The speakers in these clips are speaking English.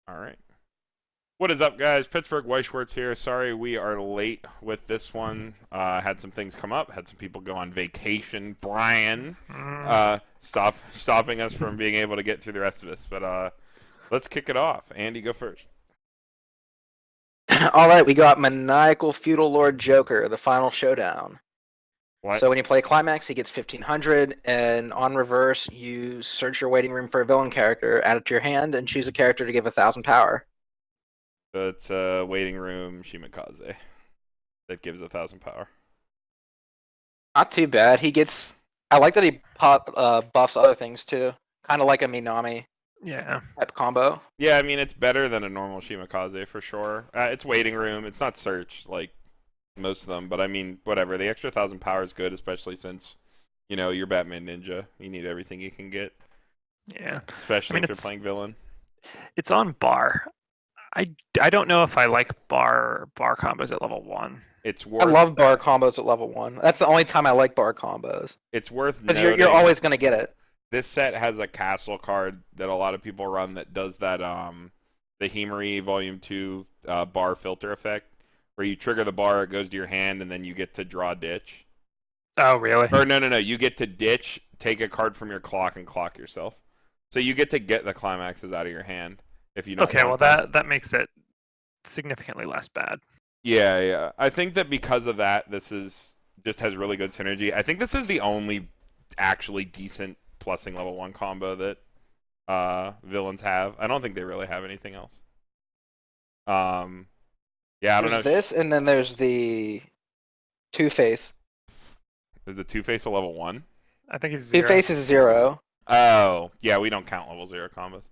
All right. What is up, guys? Pittsburgh Weiss Schwarz here. Sorry we are late with this one. Had some things come up. Had some people go on vacation. Brian, stopping us from being able to get through the rest of this. But let's kick it off. Andy, go first. All right, we got Maniacal Feudal Lord Joker, the final showdown. What? So when you play Climax, he gets 1,500, and on reverse, you search your waiting room for a villain character, add it to your hand, and choose a character to give 1,000 power. It's waiting room Shimikaze. That gives 1,000 power. Not too bad. I like that he buffs other things too, kind of like a Minami type combo. Yeah, I mean it's better than a normal Shimikaze for sure. It's waiting room. It's not search like most of them, but I mean whatever. The extra 1,000 power is good, especially since you're Batman Ninja. You need everything you can get. Yeah, especially if you're playing villain. It's on bar. I don't know if I like bar combos at level 1. I love bar combos at level 1. That's the only time I like bar combos. It's worth because you're always going to get it. This set has a castle card that a lot of people run that does that the Himari Volume 2 bar filter effect, where you trigger the bar, it goes to your hand, and then you get to draw ditch. Oh, really? Or no. You get to ditch, take a card from your clock, and clock yourself. So you get to get the climaxes out of your hand. If you don't want that makes it significantly less bad. Yeah. I think that because of that, this just has really good synergy. I think this is the only actually decent plussing level 1 combo that villains have. I don't think they really have anything else. I don't know. There's this, and then there's the Two-Face. Is the Two-Face a level 1? I think it's 0. Two-Face is 0. Oh, yeah, we don't count level 0 combos.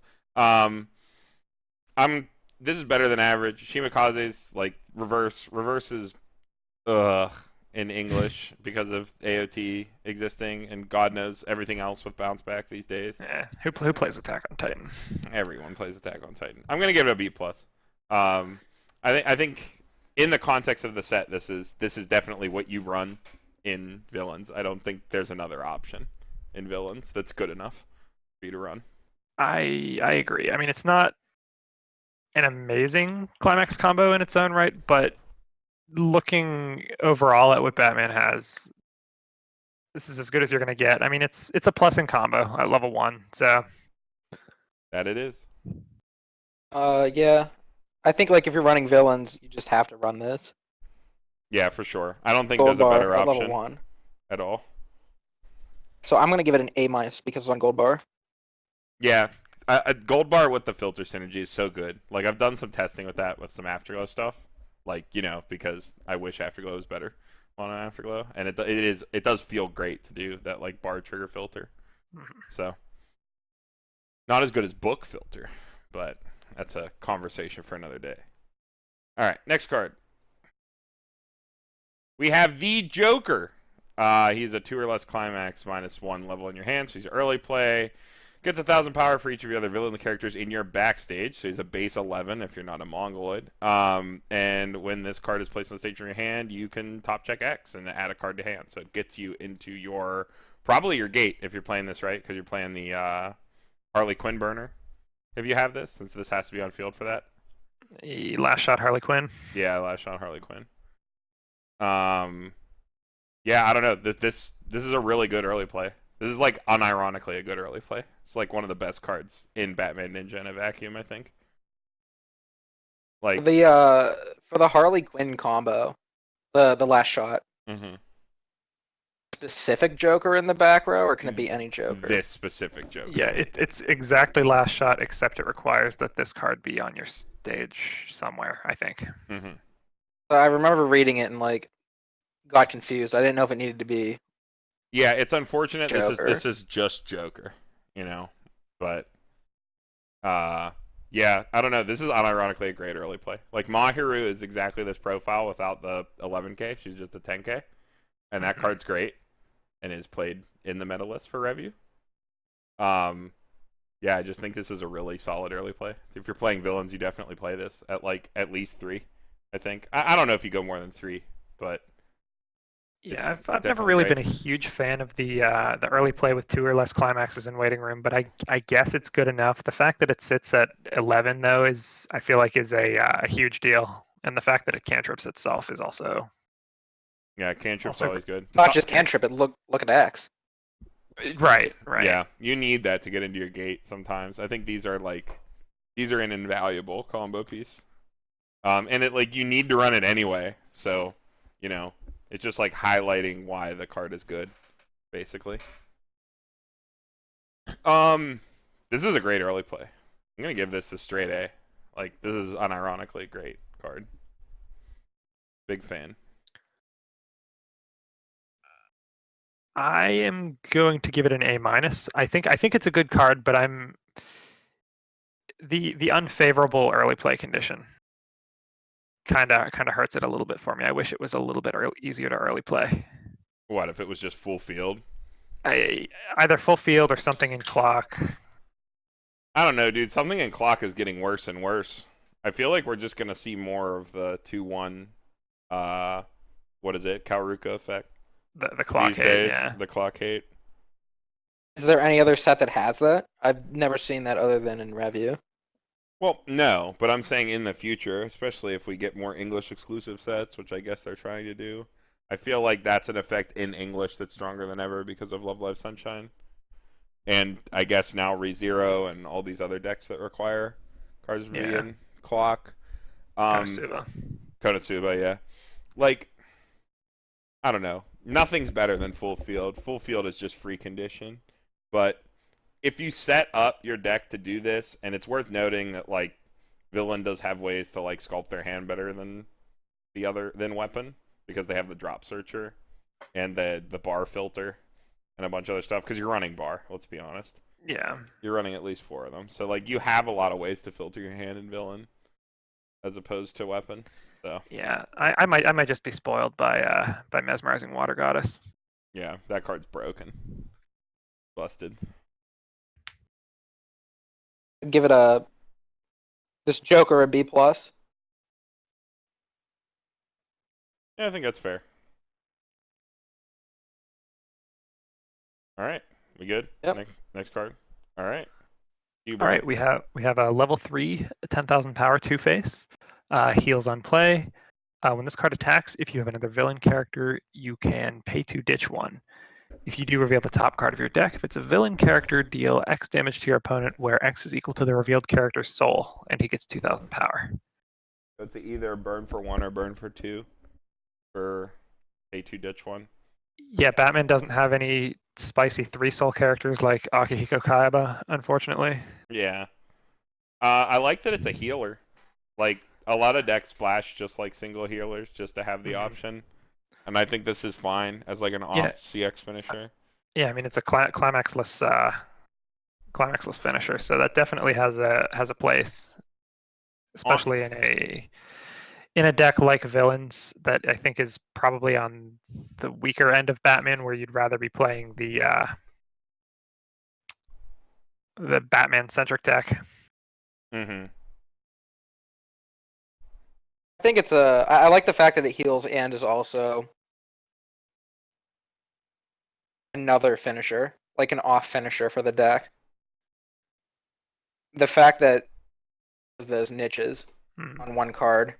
This is better than average. Shimikaze's like reverse is in English because of AOT existing, and God knows everything else with bounce back these days. Yeah, who plays Attack on Titan? Everyone plays Attack on Titan. I'm gonna give it a B+. I think in the context of the set, this is definitely what you run in villains. I don't think there's another option in villains that's good enough for you to run. I agree. I mean, it's not an amazing climax combo in its own right, but looking overall at what Batman has, this is as good as you're going to get. I mean, it's a plus in combo at level 1, so that it is. Yeah. I think like if you're running villains, you just have to run this. Yeah, for sure. I don't think there's a better option level 1 at all. So I'm going to give it an A- because it's on gold bar. Yeah. A gold bar with the filter synergy is so good. Like, I've done some testing with that with some Afterglow stuff. Like, because I wish Afterglow was better on an Afterglow. And it does feel great to do that, like, bar trigger filter. So, not as good as book filter, but that's a conversation for another day. All right, next card. We have the Joker. He's a 2 or less climax -1 level in your hand, so he's early play. Gets 1,000 power for each of your other villain characters in your backstage, so he's a base 11 if you're not a Mongoloid. And when this card is placed on the stage from your hand, you can top check X and add a card to hand. So it gets you into probably your gate if you're playing this right, because you're playing the Harley Quinn burner. If you have this, since this has to be on field for that. Last shot Harley Quinn. Yeah, last shot Harley Quinn. Yeah, I don't know. This is a really good early play. This is like unironically a good early play. It's like one of the best cards in Batman Ninja in a vacuum, I think. Like for the Harley Quinn combo, the last shot. Specific Joker in the back row, or can it be any Joker? This specific Joker. Yeah, it's exactly last shot, except it requires that this card be on your stage somewhere, I think. I remember reading it and like got confused. I didn't know if it needed to be. Yeah, it's unfortunate. Joker. This is just Joker, but yeah, I don't know. This is unironically a great early play. Like Mahiru is exactly this profile without the 11k. She's just a 10k, and that card's great, and is played in the meta list for review. Yeah, I just think this is a really solid early play. If you're playing villains, you definitely play this at least 3. I think. I don't know if you go more than 3, but Yeah, I've never really been a huge fan of the early play with 2 or less climaxes in waiting room, but I guess it's good enough. The fact that it sits at 11 though is I feel like is a huge deal, and the fact that it cantrips itself is also cantrip's always good. Not just cantrip, it look at X. Right. Yeah, you need that to get into your gate sometimes. I think these are an invaluable combo piece. And it you need to run it anyway, so it's just highlighting why the card is good, basically. This is a great early play. I'm gonna give this the straight A. This is unironically a great card. Big fan. I am going to give it an A-. I think it's a good card, but I'm the unfavorable early play condition kind of hurts it a little bit for me. I wish it was a little bit easier to early play. What if it was just full field? Either full field or something in clock. I don't know, dude. Something in clock is getting worse and worse. I feel like we're just gonna see more of the 2-1. What is it? Kauruka effect. The clock hate. Yeah. The clock hate. Is there any other set that has that? I've never seen that other than in Review. Well, no, but I'm saying in the future, especially if we get more English exclusive sets, which I guess they're trying to do, I feel like that's an effect in English that's stronger than ever because of Love Live Sunshine. And I guess now ReZero and all these other decks that require cards to be in clock. Konosuba, yeah. I don't know. Nothing's better than full field. Full field is just free condition. But if you set up your deck to do this, and it's worth noting that Villain does have ways to sculpt their hand better than Weapon, because they have the drop searcher and the bar filter and a bunch of other stuff, because you're running bar, let's be honest. Yeah. You're running at least 4 of them. So you have a lot of ways to filter your hand in Villain as opposed to Weapon. So yeah, I might just be spoiled by Mesmerizing Water Goddess. Yeah, that card's broken. Busted. Give it this Joker a B+. Yeah, I think that's fair. All right, we good? Yep. Next card. All right. All right, we have a level 3, 10,000 power Two-Face. Heals on play. When this card attacks, if you have another villain character, you can pay to ditch one. If you do, reveal the top card of your deck. If it's a villain character, deal X damage to your opponent, where X is equal to the revealed character's soul, and he gets 2,000 power. So it's either burn for 1 or burn for 2 for pay to ditch one. Yeah, Batman doesn't have any spicy 3-soul characters like Akihiko Kaiba, unfortunately. Yeah. I like that it's a healer. A lot of decks splash just single healers just to have the option. And I think this is fine as an off CX finisher. Yeah, I mean it's a climaxless finisher, so that definitely has a place, especially in a deck like Villains that I think is probably on the weaker end of Batman, where you'd rather be playing the Batman centric deck. Mm-hmm. I think it's I like the fact that it heals and is also another finisher, an off finisher for the deck. The fact that those niches on one card,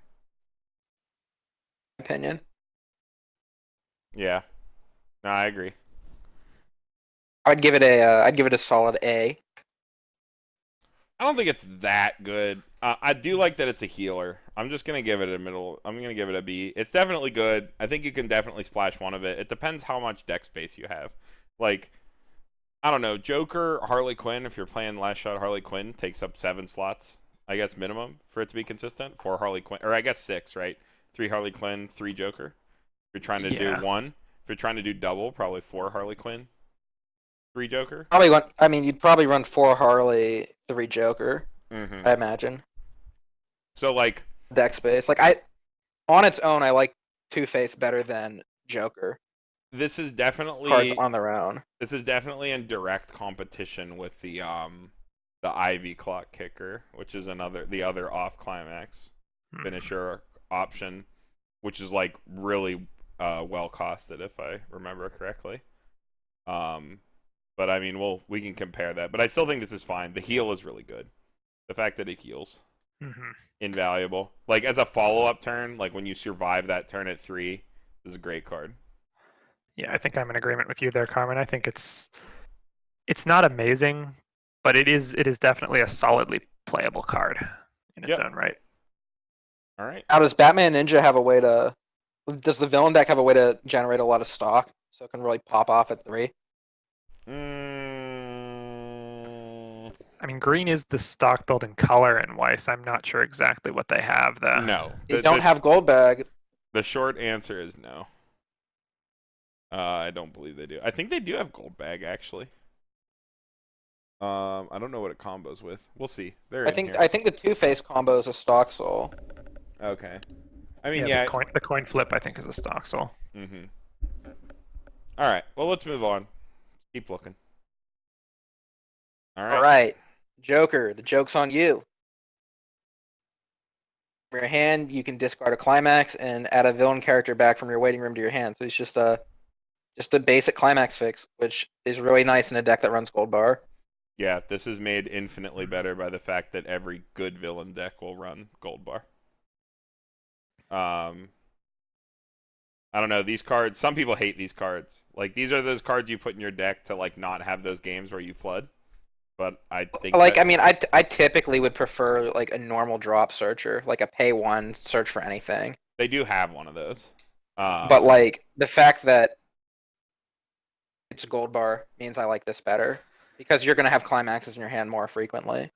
opinion. Yeah. No, I agree. I'd give it a solid A. I don't think it's that good. I do like that it's a healer. I'm just gonna give it I'm gonna give it a B. It's definitely good. I think you can definitely splash one of it. It depends how much deck space you have. I don't know, Joker, Harley Quinn, if you're playing Last Shot Harley Quinn, takes up 7 slots, I guess, minimum, for it to be consistent. 4 Harley Quinn, or I guess 6, right? 3 Harley Quinn, 3 Joker. If you're trying to do 1. If you're trying to do double, probably 4 Harley Quinn, 3 Joker. You'd probably run 4 Harley, 3 Joker, I imagine. So, deck space. On its own, I like Two-Face better than Joker. This is definitely cards on their own. This is definitely in direct competition with the Ivy Clock Kicker, which is the other off climax finisher option, which is really well costed, if I remember correctly. But I mean, we can compare that. But I still think this is fine. The heal is really good. The fact that it heals, invaluable. Like as a follow-up turn, like when you survive that turn at 3, this is a great card. Yeah, I think I'm in agreement with you there, Carmen. I think it's not amazing, but it is definitely a solidly playable card in its own right. All right. Now, does Batman Ninja have a way to? Does the villain deck have a way to generate a lot of stock so it can really pop off at 3? I mean, green is the stock building color in Weiss. I'm not sure exactly what they have though. No, They don't have gold bag. The short answer is no. I don't believe they do. I think they do have gold bag actually. I don't know what it combos with. We'll see. I think the Two-Face combo is a stock soul. Okay. I mean, The coin flip I think is a stock soul. All right. Well, let's move on. Keep looking. All right. Joker, the joke's on you. From your hand, you can discard a climax and add a villain character back from your waiting room to your hand. So it's just a basic climax fix, which is really nice in a deck that runs gold bar. Yeah, this is made infinitely better by the fact that every good villain deck will run gold bar. I don't know, these cards, some people hate these cards. Like, these are those cards you put in your deck to, like, not have those games where you flood. But I think I typically would prefer, like, a normal drop searcher, like a pay 1 search for anything. They do have one of those. But, like, the fact that it's gold bar means I like this better. Because you're going to have climaxes in your hand more frequently.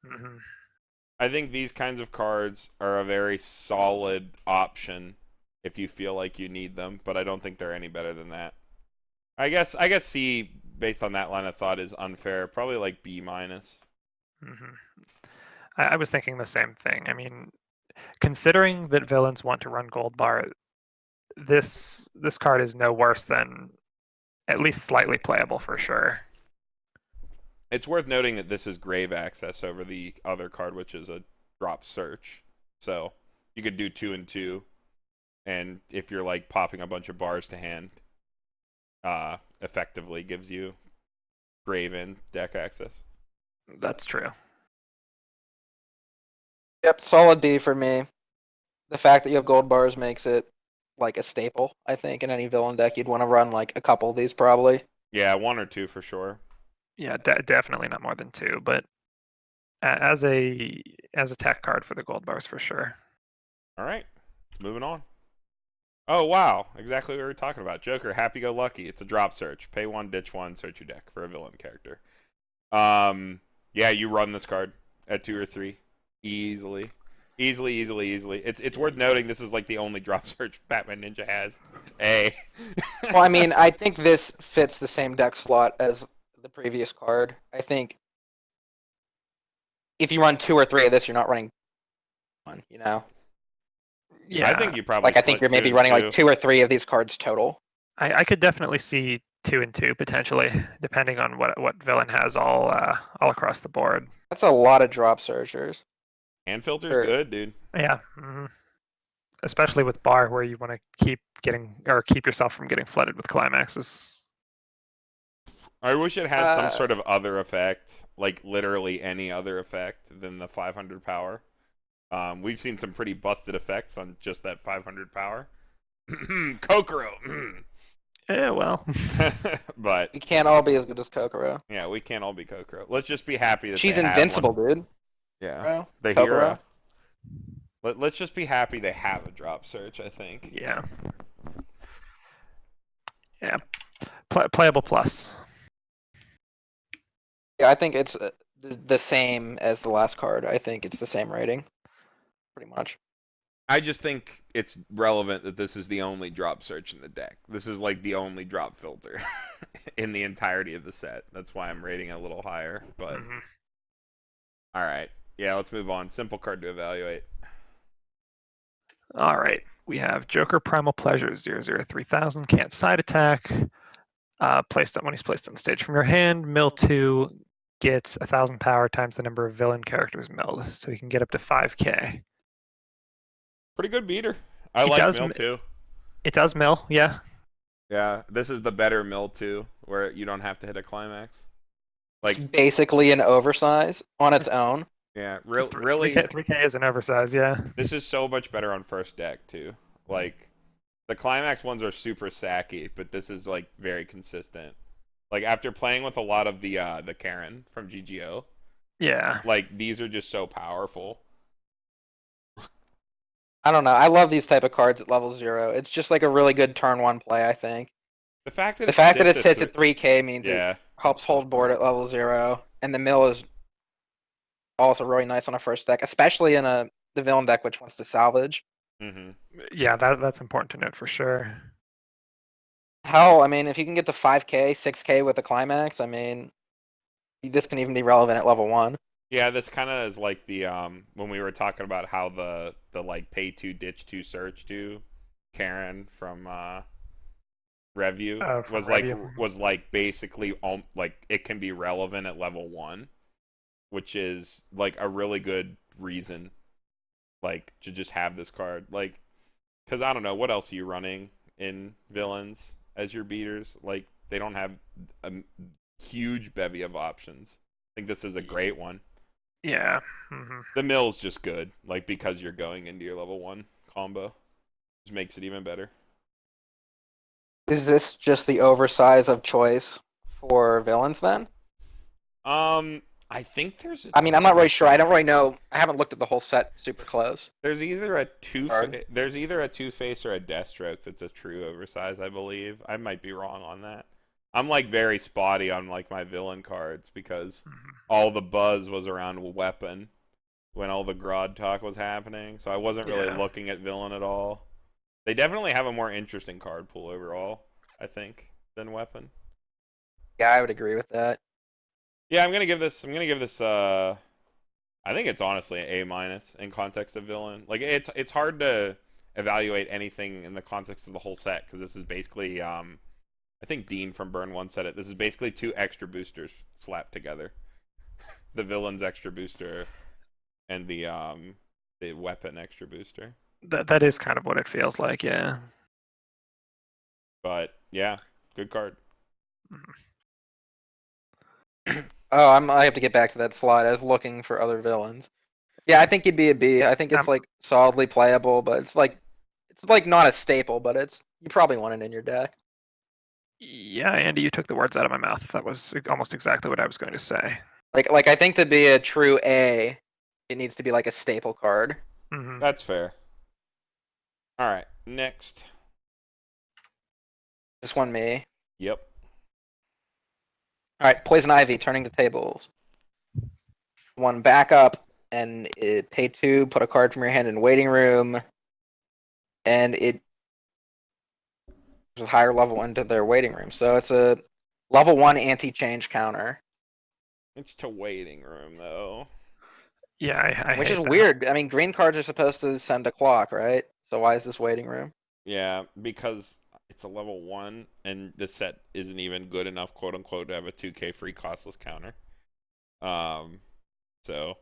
I think these kinds of cards are a very solid option if you feel like you need them, but I don't think they're any better than that. I guess C, based on that line of thought, is unfair. Probably like B minus. I was thinking the same thing. I mean, considering that villains want to run gold bar, this card is no worse than at least slightly playable for sure. It's worth noting that this is grave access over the other card, which is a drop search. So you could do 2 and 2, and if you're like popping a bunch of bars to hand, effectively gives you grave and deck access. That's true. Yep, solid B for me. The fact that you have gold bars makes it like a staple, I think, in any villain deck. You'd want to run like a couple of these probably. Yeah, 1 or 2 for sure. Yeah, definitely not more than 2, but as a tech card for the gold bars for sure. All right, moving on. Oh wow, exactly what we were talking about. Joker, happy-go-lucky. It's a drop search. Pay 1, ditch 1, search your deck for a villain character. Yeah, you run this card at 2 or 3 easily. It's worth noting this is like the only drop search Batman Ninja has. Well, I mean, I think this fits the same deck slot as the previous card. I think if you run 2 or 3 of this, you're not running 1, you know? Yeah. I think you probably I think you're maybe running like 2 or 3 of these cards total. I could definitely see 2 and 2 potentially, depending on what villain has all across the board. That's a lot of drop searchers. Hand filter's good, dude. Yeah. Especially with bar, where you want to keep yourself from getting flooded with climaxes. I wish it had some sort of other effect, like literally any other effect than the 500 power. We've seen some pretty busted effects on just that 500 power. Kokoro. Yeah, well. But we can't all be as good as Kokoro. Yeah, we can't all be Kokoro. Let's just be happy that she's invincible, dude. Yeah, the hero. Let's just be happy they have a drop search, I think. Yeah. Yeah. Playable plus. Yeah, I think it's the same as the last card. I think it's the same rating, pretty much. I just think it's relevant that this is the only drop search in the deck. This is like the only drop filter in the entirety of the set. That's why I'm rating it a little higher. But all right, yeah, let's move on. Simple card to evaluate. All right, we have Joker Primal Pleasure 003,000. Can't side attack. When he's placed on stage from your hand, mill 2 gets 1,000 power times the number of villain characters milled, so he can get up to 5k. Pretty good beater. I like mill too. It does mill, yeah. Yeah, this is the better mill too, where you don't have to hit a climax. Like, It's basically an oversize on its own. yeah, Three really, K 3K is an oversize, yeah. this is so much better on first deck too. Like, the climax ones are super sacky, but this is like very consistent. Like after playing with a lot of the Karen from GGO, Yeah. like these are just so powerful. I don't know. I love these type of cards at level 0. It's just like a really good turn 1 play, I think. The fact that The fact that it sits sits at 3K means it yeah, helps hold board at level 0, and the mill is also really nice on a first deck, especially in the villain deck which wants to salvage. mm-hmm. Yeah, that's important to note for sure. Hell, I mean, if you can get the 5K, 6K with the climax, I mean, this can even be relevant at level 1. Yeah, this kind of is like the when we were talking about how the like pay 2 ditch 2 search to Karen from Review From Review. was like basically like it can be relevant at level 1, which is like a really good reason like to just have this card, like because I don't know what else are you running in villains as your beaters. Like they don't have a huge bevy of options. I think this is a great one. Yeah. Mm-hmm. The mill's just good, like because you're going into your level 1 combo, which makes it even better. Is this just the oversize of choice for villains then? I think there's. I mean, I'm not really sure. I don't really know. I haven't looked at the whole set super close. There's either a Card. there's either a Two-Face or a Deathstroke that's a true oversize, I believe. I might be wrong on that. I'm like very spotty on like my villain cards because all the buzz was around weapon when all the Grodd talk was happening, so I wasn't really looking at villain at all. They definitely have a more interesting card pool overall, I think, than weapon. Yeah, I would agree with that. Yeah, I'm gonna give this. I think it's honestly an A minus in context of villain. Like it's hard to evaluate anything in the context of the whole set because this is basically I think Dean from Burn One said it. This is basically 2 extra boosters slapped together. The villain's extra booster and the weapon extra booster. That is kind of what it feels like, yeah. But yeah, good card. Oh, I have to get back to that slide. I was looking for other villains. Yeah, I think he'd be a B. I think it's like solidly playable, but it's like not a staple, but you probably want it in your deck. Yeah, Andy, you took the words out of my mouth. That was almost exactly what I was going to say. Like I think to be a true A, it needs to be like a staple card. Mm-hmm. That's fair. All right, next. This one me. Yep. All right, Poison Ivy turning the tables. One backup and it pay 2, put a card from your hand in waiting room, and it a higher level into their waiting room. So it's a level 1 anti-change counter. It's to waiting room though. Yeah, I which hate is that. weird. I mean, green cards are supposed to send a clock, right? So why is this waiting room? Yeah, because it's a level 1 and the set isn't even good enough, quote unquote, to have a 2K free costless counter. So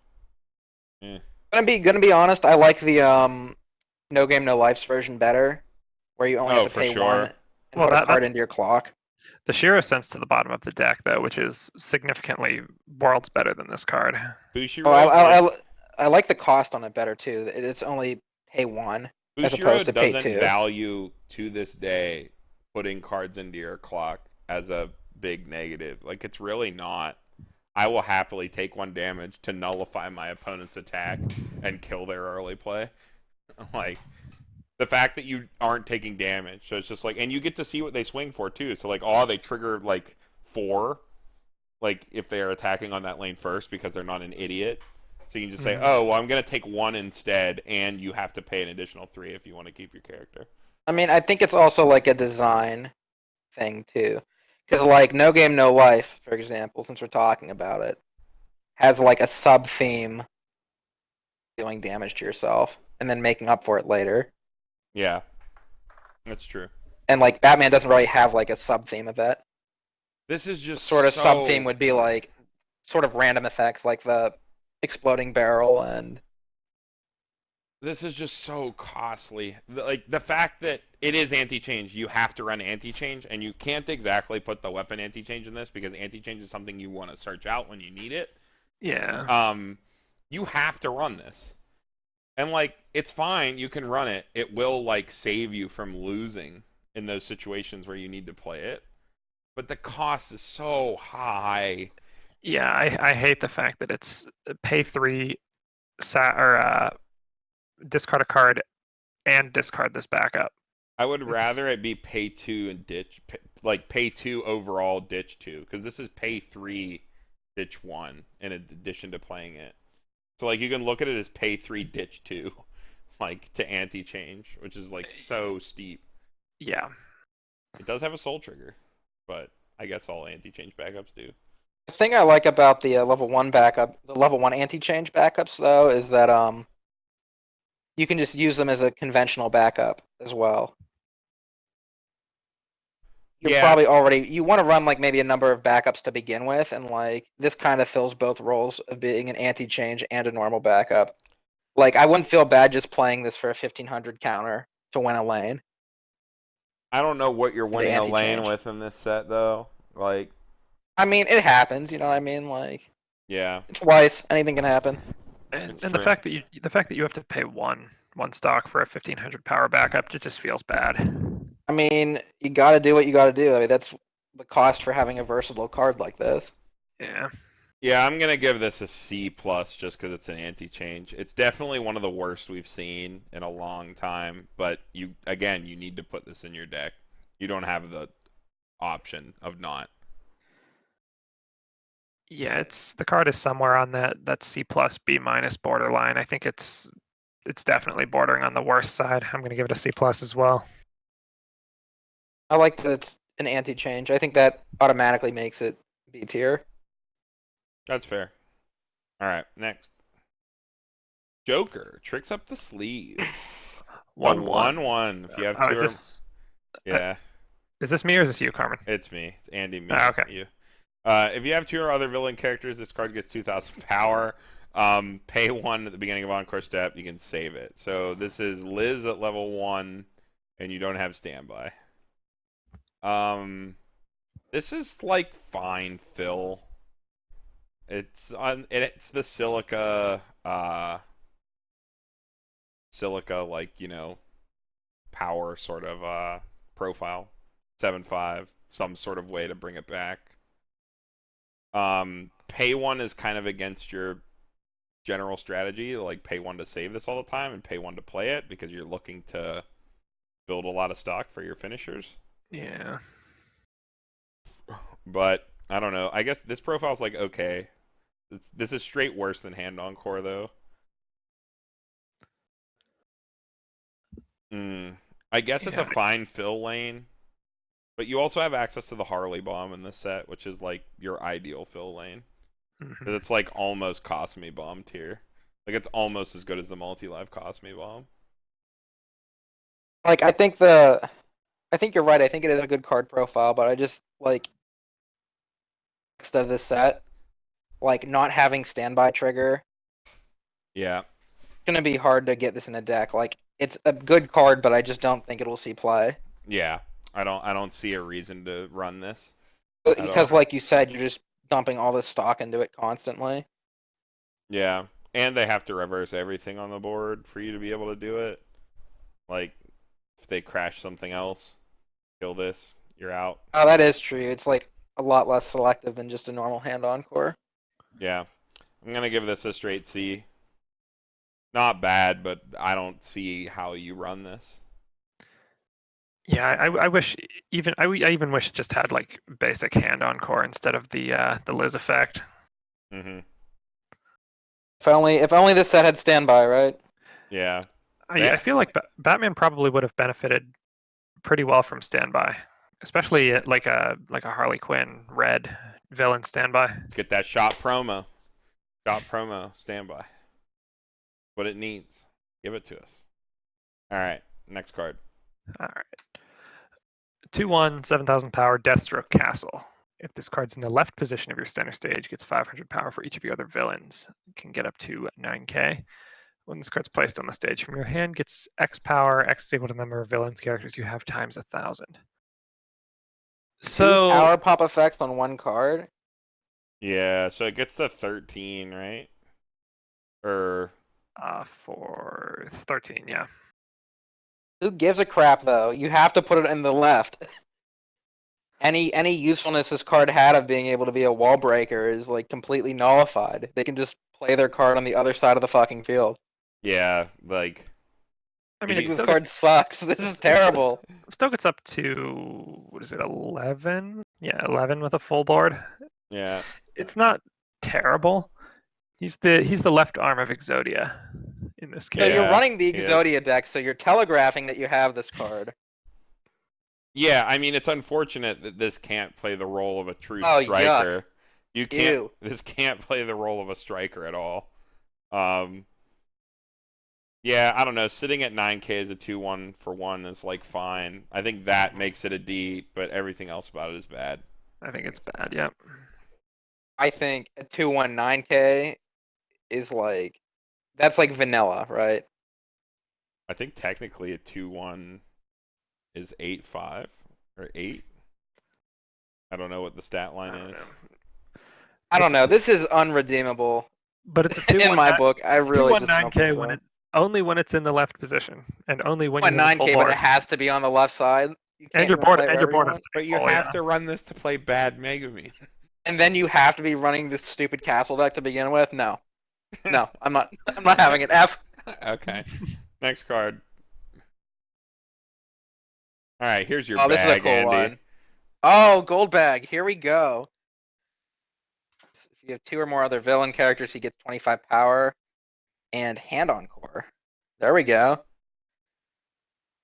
Gonna be honest, I like the No Game No Life's version better, where you only have to for pay sure. 1 and put a card into your clock. The Shiro sends to the bottom of the deck, though, which is significantly worlds better than this card. Bushiroad, I like the cost on it better too. It's only pay 1 as opposed to pay 2. doesn't value to this day putting cards into your clock as a big negative. Like it's really not. I will happily take 1 damage to nullify my opponent's attack and kill their early play. Like the fact that you aren't taking damage, so it's just like, and you get to see what they swing for too. So like, they trigger like 4, like if they are attacking on that lane first because they're not an idiot. So you can just say, oh, well, I'm gonna take 1 instead, and you have to pay an additional 3 if you want to keep your character. I mean, I think it's also like a design thing too, because like No Game No Life, for example, since we're talking about it, has like a sub theme doing damage to yourself and then making up for it later. Yeah, that's true. And like Batman doesn't really have like a sub theme of that. This is just Sort of sub theme would be like sort of random effects like the exploding barrel and This is just so costly. Like the fact that it is anti-change, you have to run anti-change, and you can't exactly put the weapon anti-change in this because anti-change is something you want to search out when you need it. Yeah. You have to run this, and like it's fine. You can run it. It will like save you from losing in those situations where you need to play it. But the cost is so high. Yeah, I hate the fact that it's pay 3, discard a card and discard this backup. I would rather it be pay 2 and like pay 2 overall, ditch 2, because this is pay 3, ditch 1 in addition to playing it. So like you can look at it as pay 3, ditch 2, like to anti-change, which is like so steep. Yeah. It does have a soul trigger, but I guess all anti-change backups do. The thing I like about the level 1 backup, the level 1 anti-change backups, though, is that you can just use them as a conventional backup as well. You're probably already, you want to run like maybe a number of backups to begin with, and like this kind of fills both roles of being an anti-change and a normal backup. Like I wouldn't feel bad just playing this for a 1500 counter to win a lane. I don't know what you're winning a lane anti-change. with in this set though. Like, I mean, it happens. You know what I mean? Like, yeah, it's Weiss. Anything can happen. And It's the true. fact that you have to pay one stock for a 1500 power backup, it just feels bad. I mean, you got to do what you got to do. I mean, that's the cost for having a versatile card like this. Yeah. Yeah, I'm gonna give this a C plus just because it's an anti-change. It's definitely one of the worst we've seen in a long time. But you need to put this in your deck. You don't have the option of not. Yeah, the card is somewhere on that C plus B minus borderline. I think it's definitely bordering on the worst side. I'm gonna give it a C plus as well. I like that it's an anti-change. I think that automatically makes it B tier. That's fair. All right, next. Joker tricks up the sleeve. 1/1. If you have two, yeah, is this me or is this you, Carmen? it's me. It's Andy. Me. Okay. You. If you have 2 or other villain characters, this card gets 2,000 power. Pay 1 at the beginning of Encore step. You can save it. So this is Liz at level 1, and you don't have standby. This is like fine fill. It's the silica like power sort of profile. 7/5, some sort of way to bring it back. Pay 1 is kind of against your general strategy, like pay 1 to save this all the time and pay 1 to play it because you're looking to build a lot of stock for your finishers. Yeah. But I don't know. I guess this profile's like okay. This is straight worse than Hand Encore though. I guess it's a fine fill lane. But you also have access to the Harley Bomb in this set, which is like your ideal fill lane. Mhm. It's like almost Cosme Bomb tier. Like it's almost as good as the multi-life Cosme Bomb. Like I think you're right. I think it is a good card profile, but I just like instead of this set, like not having standby trigger. Yeah. It's gonna be hard to get this in a deck. Like it's a good card, but I just don't think it will see play. Yeah. I don't see a reason to run this. Because like you said, you're just dumping all this stock into it constantly. Yeah. And they have to reverse everything on the board for you to be able to do it. Like if they crash something else, kill this, you're out. Oh, that is true. It's like a lot less selective than just a normal hand encore. Yeah. I'm going to give this a straight C. Not bad, but I don't see how you run this. Yeah, I wish I even wish it just had like basic hand encore instead of the Liz effect. Mm-hmm. If only this set had standby, right? Yeah. I feel like Batman probably would have benefited pretty well from standby, especially at like a Harley Quinn red villain standby. Get that shot promo. Shot promo standby. What it needs. Give it to us. All right. Next card. All right. 2/1, 7,000 power, Deathstroke Castle. If this card's in the left position of your center stage, gets 500 power for each of your other villains. It can get up to 9k. When this card's placed on the stage, from your hand gets X power. X is equal to the number of villains characters you have times 1,000. Two So power pop effects on one card. Yeah, so it gets to 13, right? Or for 13, yeah. Who gives a crap though? You have to put it in the left. Any usefulness this card had of being able to be a wall breaker is like completely nullified. They can just play their card on the other side of the fucking field. yeah, like I mean, It it is- This card sucks. This is terrible. still gets up to, what is it, 11? Yeah, 11 with a full board. yeah. It's not terrible. He's the left arm of Exodia in this So case. you're Yeah, running the he is. Exodia deck, so you're telegraphing that you have this card. Yeah, I mean it's unfortunate that this can't play the role of a true Oh, striker. yuck. You can't Ew. this can't play the role of a striker at all. Yeah, I don't know. Sitting at 9K as a 2-1 for 1 is like fine. I think that makes it a D, but everything else about it is bad. I think it's bad, yeah. I think a 219K is like that's like vanilla, right? I think technically a 2-1 is 8-5 or 8. I don't know what the stat line is. I don't know. This is unredeemable But it's a in my book. I really just don't 219K think when so. only when it's in the left position, and only when you have a 9K, full but board. it has to be on the left side. You And can't your just board play it and your wherever board you has want. to But be you full, have yeah. to run this to play bad Megumin. And then you have to be running this stupid castle deck to begin with. No, I'm not. I'm not having it. F. Okay. Next card. All right, here's your Oh, this is a bag, cool Andy. one. Oh, gold bag. Here we go. If you have 2 or more other villain characters, he gets 25 power and hand encore. There we go.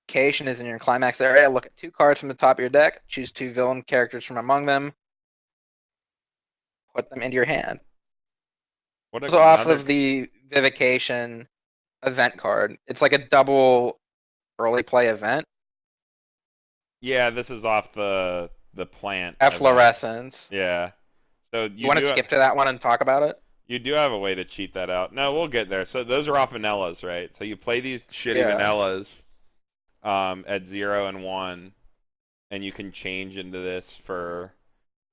Location is in your climax area. Look at 2 cards from the top of your deck. Choose 2 villain characters from among them. Put them into your hand. What Also off another- of the Vivication event card. It's like a double early play event. Yeah, this is off the plant. event. Efflorescence. Yeah. So You want to skip to that one and talk about it? You do have a way to cheat that out. No, we'll get there. So those are off vanillas, right? So you play these shitty Yeah. vanillas at 0 and 1, and you can change into this for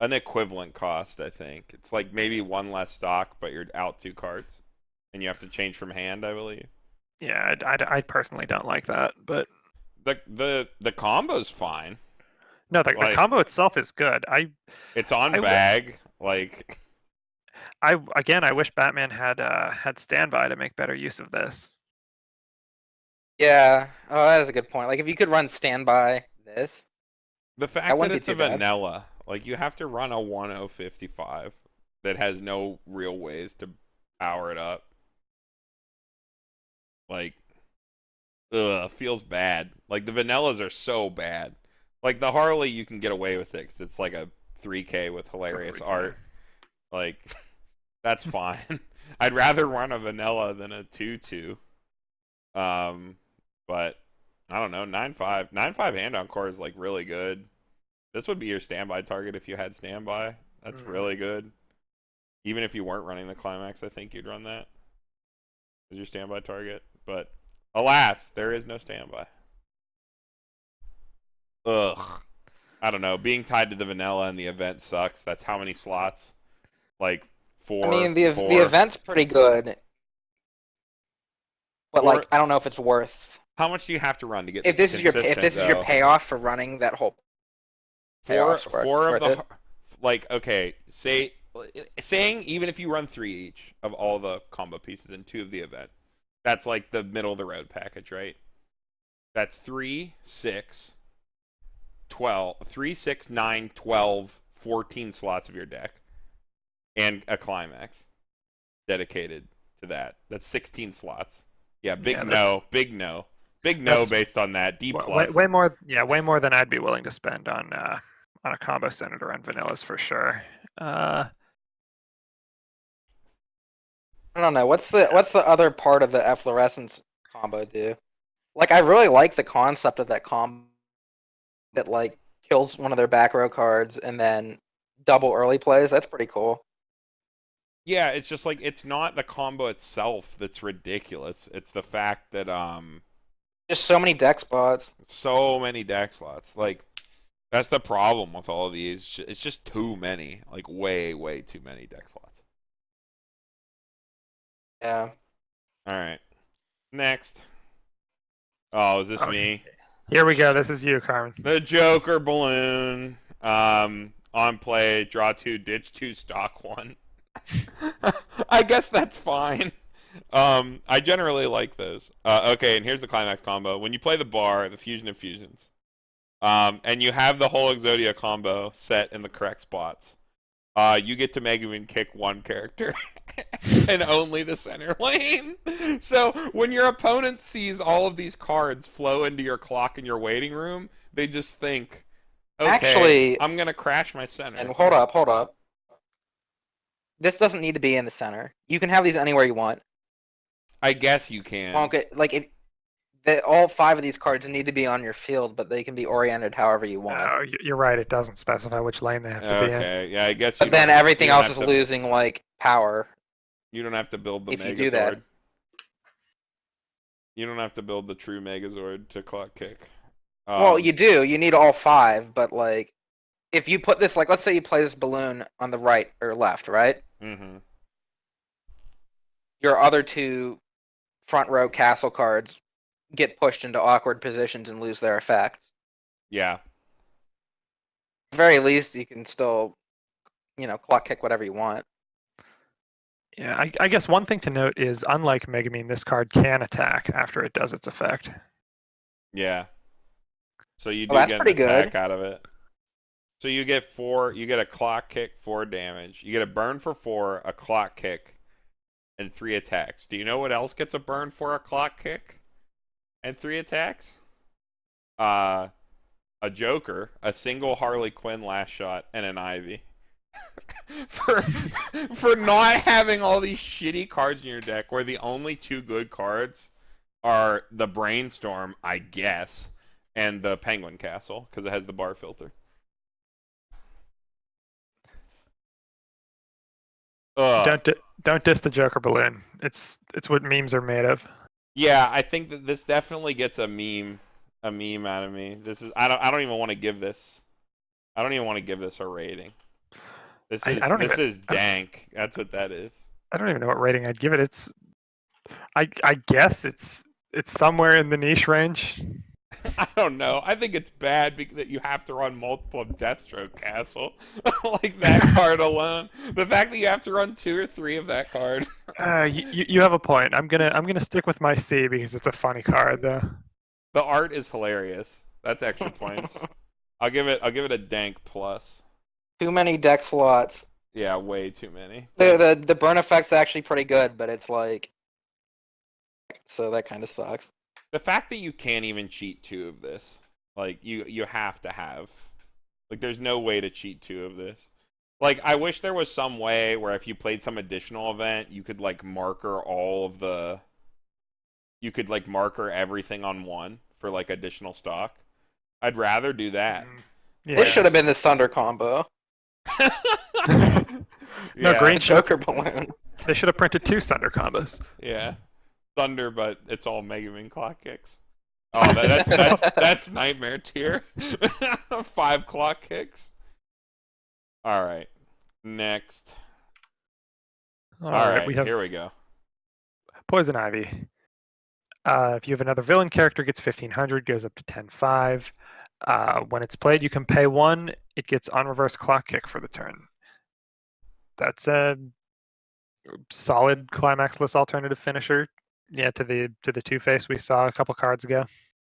an equivalent cost, I think. It's like maybe 1 less stock, but you're out 2 cards. And you have to change from hand, I believe. Yeah, I personally don't like that, but The combo's fine. no, the Like- combo itself is good. It's on I- bag. Like, I wish Batman had standby to make better use of this. Yeah. Oh, that is a good point. Like if you could run standby this. the fact that wouldn't be it's a too bad. vanilla, like you have to run a 1055 that has no real ways to power it up. Like, feels bad. Like the vanillas are so bad. Like the Harley, you can get away with it because it's like a 3K with hilarious 3K. art. Like, that's fine. I'd rather run a vanilla than a 2-2. But I don't know, 9-5. 9-5 hand encore is like really good. This would be your standby target if you had standby. That's really good. Even if you weren't running the climax, I think you'd run that as your standby target. But alas, there is no standby. Ugh. I don't know. Being tied to the vanilla and the event sucks. That's how many slots? Like 4. I mean, the 4. event's pretty good, but Or- like I don't know if it's worth. How much do you have to run to get If this is your consistent, though? payoff for running that whole. Four payoff's worth- of worth the it. like okay, saying even if you run 3 each of all the combo pieces and 2 of the event, that's like the middle of the road package, right? That's 3, 6, 12, 3, 6, 9, 12, 14 slots of your deck, and a climax dedicated to that. That's 16 slots. Yeah, big Yeah, no, big no that's based on that. D plus. Way more, yeah, way more than I'd be willing to spend on a combo centered around vanillas for sure. I don't know. What's the other part of the efflorescence combo do? Like I really like the concept of that combo that like kills one of their back row cards and then double early plays. That's pretty cool. Yeah, it's just like it's not the combo itself that's ridiculous. It's the fact that Just so many deck spots. so many deck slots. Like that's the problem with all of these. It's just too many. Like way, way too many deck slots. Yeah. All right. Next. Oh, is this Okay. me? Here we go. This is you, Carmen. The Joker balloon. On play, draw 2, ditch 2, stock 1. I guess that's fine. I generally like those. Okay, and here's the climax combo. When you play the bar, the fusion of fusions, and you have the whole Exodia combo set in the correct spots, you get to Mega Man kick one character and only the center lane. So when your opponent sees all of these cards flow into your clock in your waiting room, they just think, okay, Actually, I'm going to crash my center. and hold up. This doesn't need to be in the center. You can have these anywhere you want. I guess you can. Won't get like all 5 of these cards need to be on your field, but they can be oriented however you want. No, you're right. It doesn't specify which lane they have to be in. Okay, yeah, I guess. But then everything else is losing like power. You don't have to build the if Megazord. you do that. You don't have to build the true Megazord to clock kick. Well, you do. You need all 5, but like, if you put this, like, let's say you play this balloon on the right or left, right? Mm-hmm. Your other 2 front row castle cards get pushed into awkward positions and lose their effects. Yeah. At the very least, you can still, clock kick whatever you want. Yeah, I guess one thing to note is, unlike Megamine, this card can attack after it does its effect. Yeah. So you do Well, that's get an pretty attack good. out of it. So you get 4. You get a clock kick, 4 damage. You get a burn for 4, a clock kick, and 3 attacks. Do you know what else gets a burn for a clock kick and 3 attacks? A Joker, a single Harley Quinn last shot, and an Ivy. for not having all these shitty cards in your deck, where the only 2 good cards are the Brainstorm, I guess, and the Penguin Castle, because it has the bar filter. Don't diss the Joker balloon. It's what memes are made of. Yeah, I think that this definitely gets a meme out of me. This is I don't even want to give this. I don't even want to give this a rating. This is dank. That's what that is. I don't even know what rating I'd give it. I guess it's somewhere in the niche range. I don't know. I think it's bad that you have to run multiple Deathstroke Castle. Like that card alone. The fact that you have to run 2 or 3 of that card. You have a point. I'm gonna stick with my C because it's a funny card though. The art is hilarious. That's extra points. I'll give it a dank plus. Too many deck slots. Yeah, way too many. The burn effect's actually pretty good, but it's like, so that kind of sucks. The fact that you can't even cheat 2 of this, like you have to have, like there's no way to cheat 2 of this. Like I wish there was some way where if you played some additional event, you could like marker marker everything on 1 for like additional stock. I'd rather do that. Yeah. This should have been the Thunder combo. No, Yeah. green Joker balloon. They should have printed 2 Thunder combos. Yeah. Thunder, but it's all Mega Man clock kicks. Oh, that's nightmare tier. 5 clock kicks. All right. Next. All right. Here we go. Poison Ivy. If you have another villain character, gets 1500, goes up to 10-5. When it's played, you can pay 1. It gets on reverse clock kick for the turn. That's a solid climaxless alternative finisher. Yeah, to the Two-Face we saw a couple cards ago.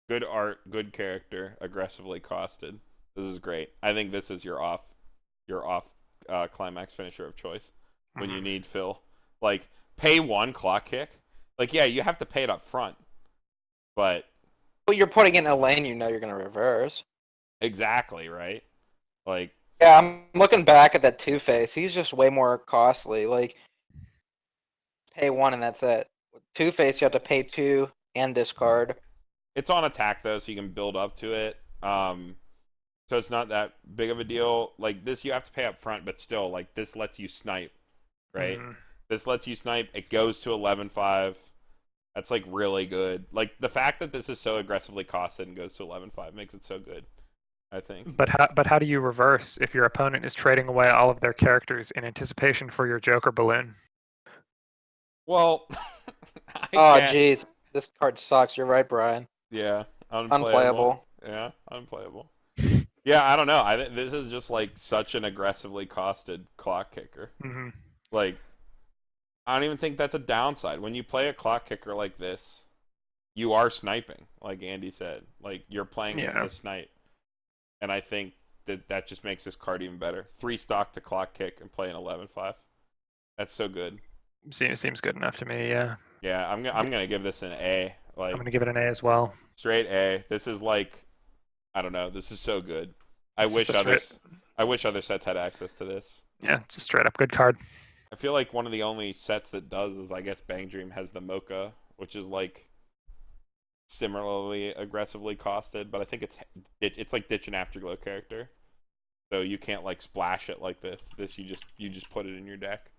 Good art, good character, aggressively costed. This is great. I think this is your off climax finisher of choice when you need fill. Like pay 1 clock kick. Like yeah, you have to pay it up front, but Well, you're putting it in a lane you know you're gonna reverse. exactly right. Like yeah, I'm looking back at that Two-Face. He's just way more costly. Like pay 1 and that's it. With Two-Face, you have to pay 2 and discard. it's on attack though, so you can build up to it. So it's not that big of a deal. Like this, you have to pay up front, but still, like this lets you snipe right? Mhm. This lets you snipe. It goes to 11.5. That's like really good. Like the fact that this is so aggressively costed and goes to 11.5 makes it so good, I think. But how do you reverse if your opponent is trading away all of their characters in anticipation for your Joker balloon? Well, I Oh, guess. jeez. This card sucks. You're right, Brian. Yeah, unplayable. Unplayable. Yeah, unplayable. Yeah, I don't know. This is just like such an aggressively costed clock kicker. Hmm. Like, I don't even think that's a downside. When you play a clock kicker like this, you are sniping, like Andy said. Like, you're playing this Yeah. to snipe. And I think that just makes this card even better. 3 stock to clock kick and play an 11.5. That's so good. Seems good enough to me. Yeah. Yeah, I'm gonna give this an A. I'm Like, gonna give it an A as well. straight A. This is like, I don't know. This is so good. I It's wish just other sets had access to this. Yeah, it's a straight up good card. I feel like one of the only sets that does is, I guess, Bang Dream has the Mocha, which is like similarly aggressively costed, but I think it's like Ditch and Afterglow character, so you can't like splash it like this. This you just put it in your deck,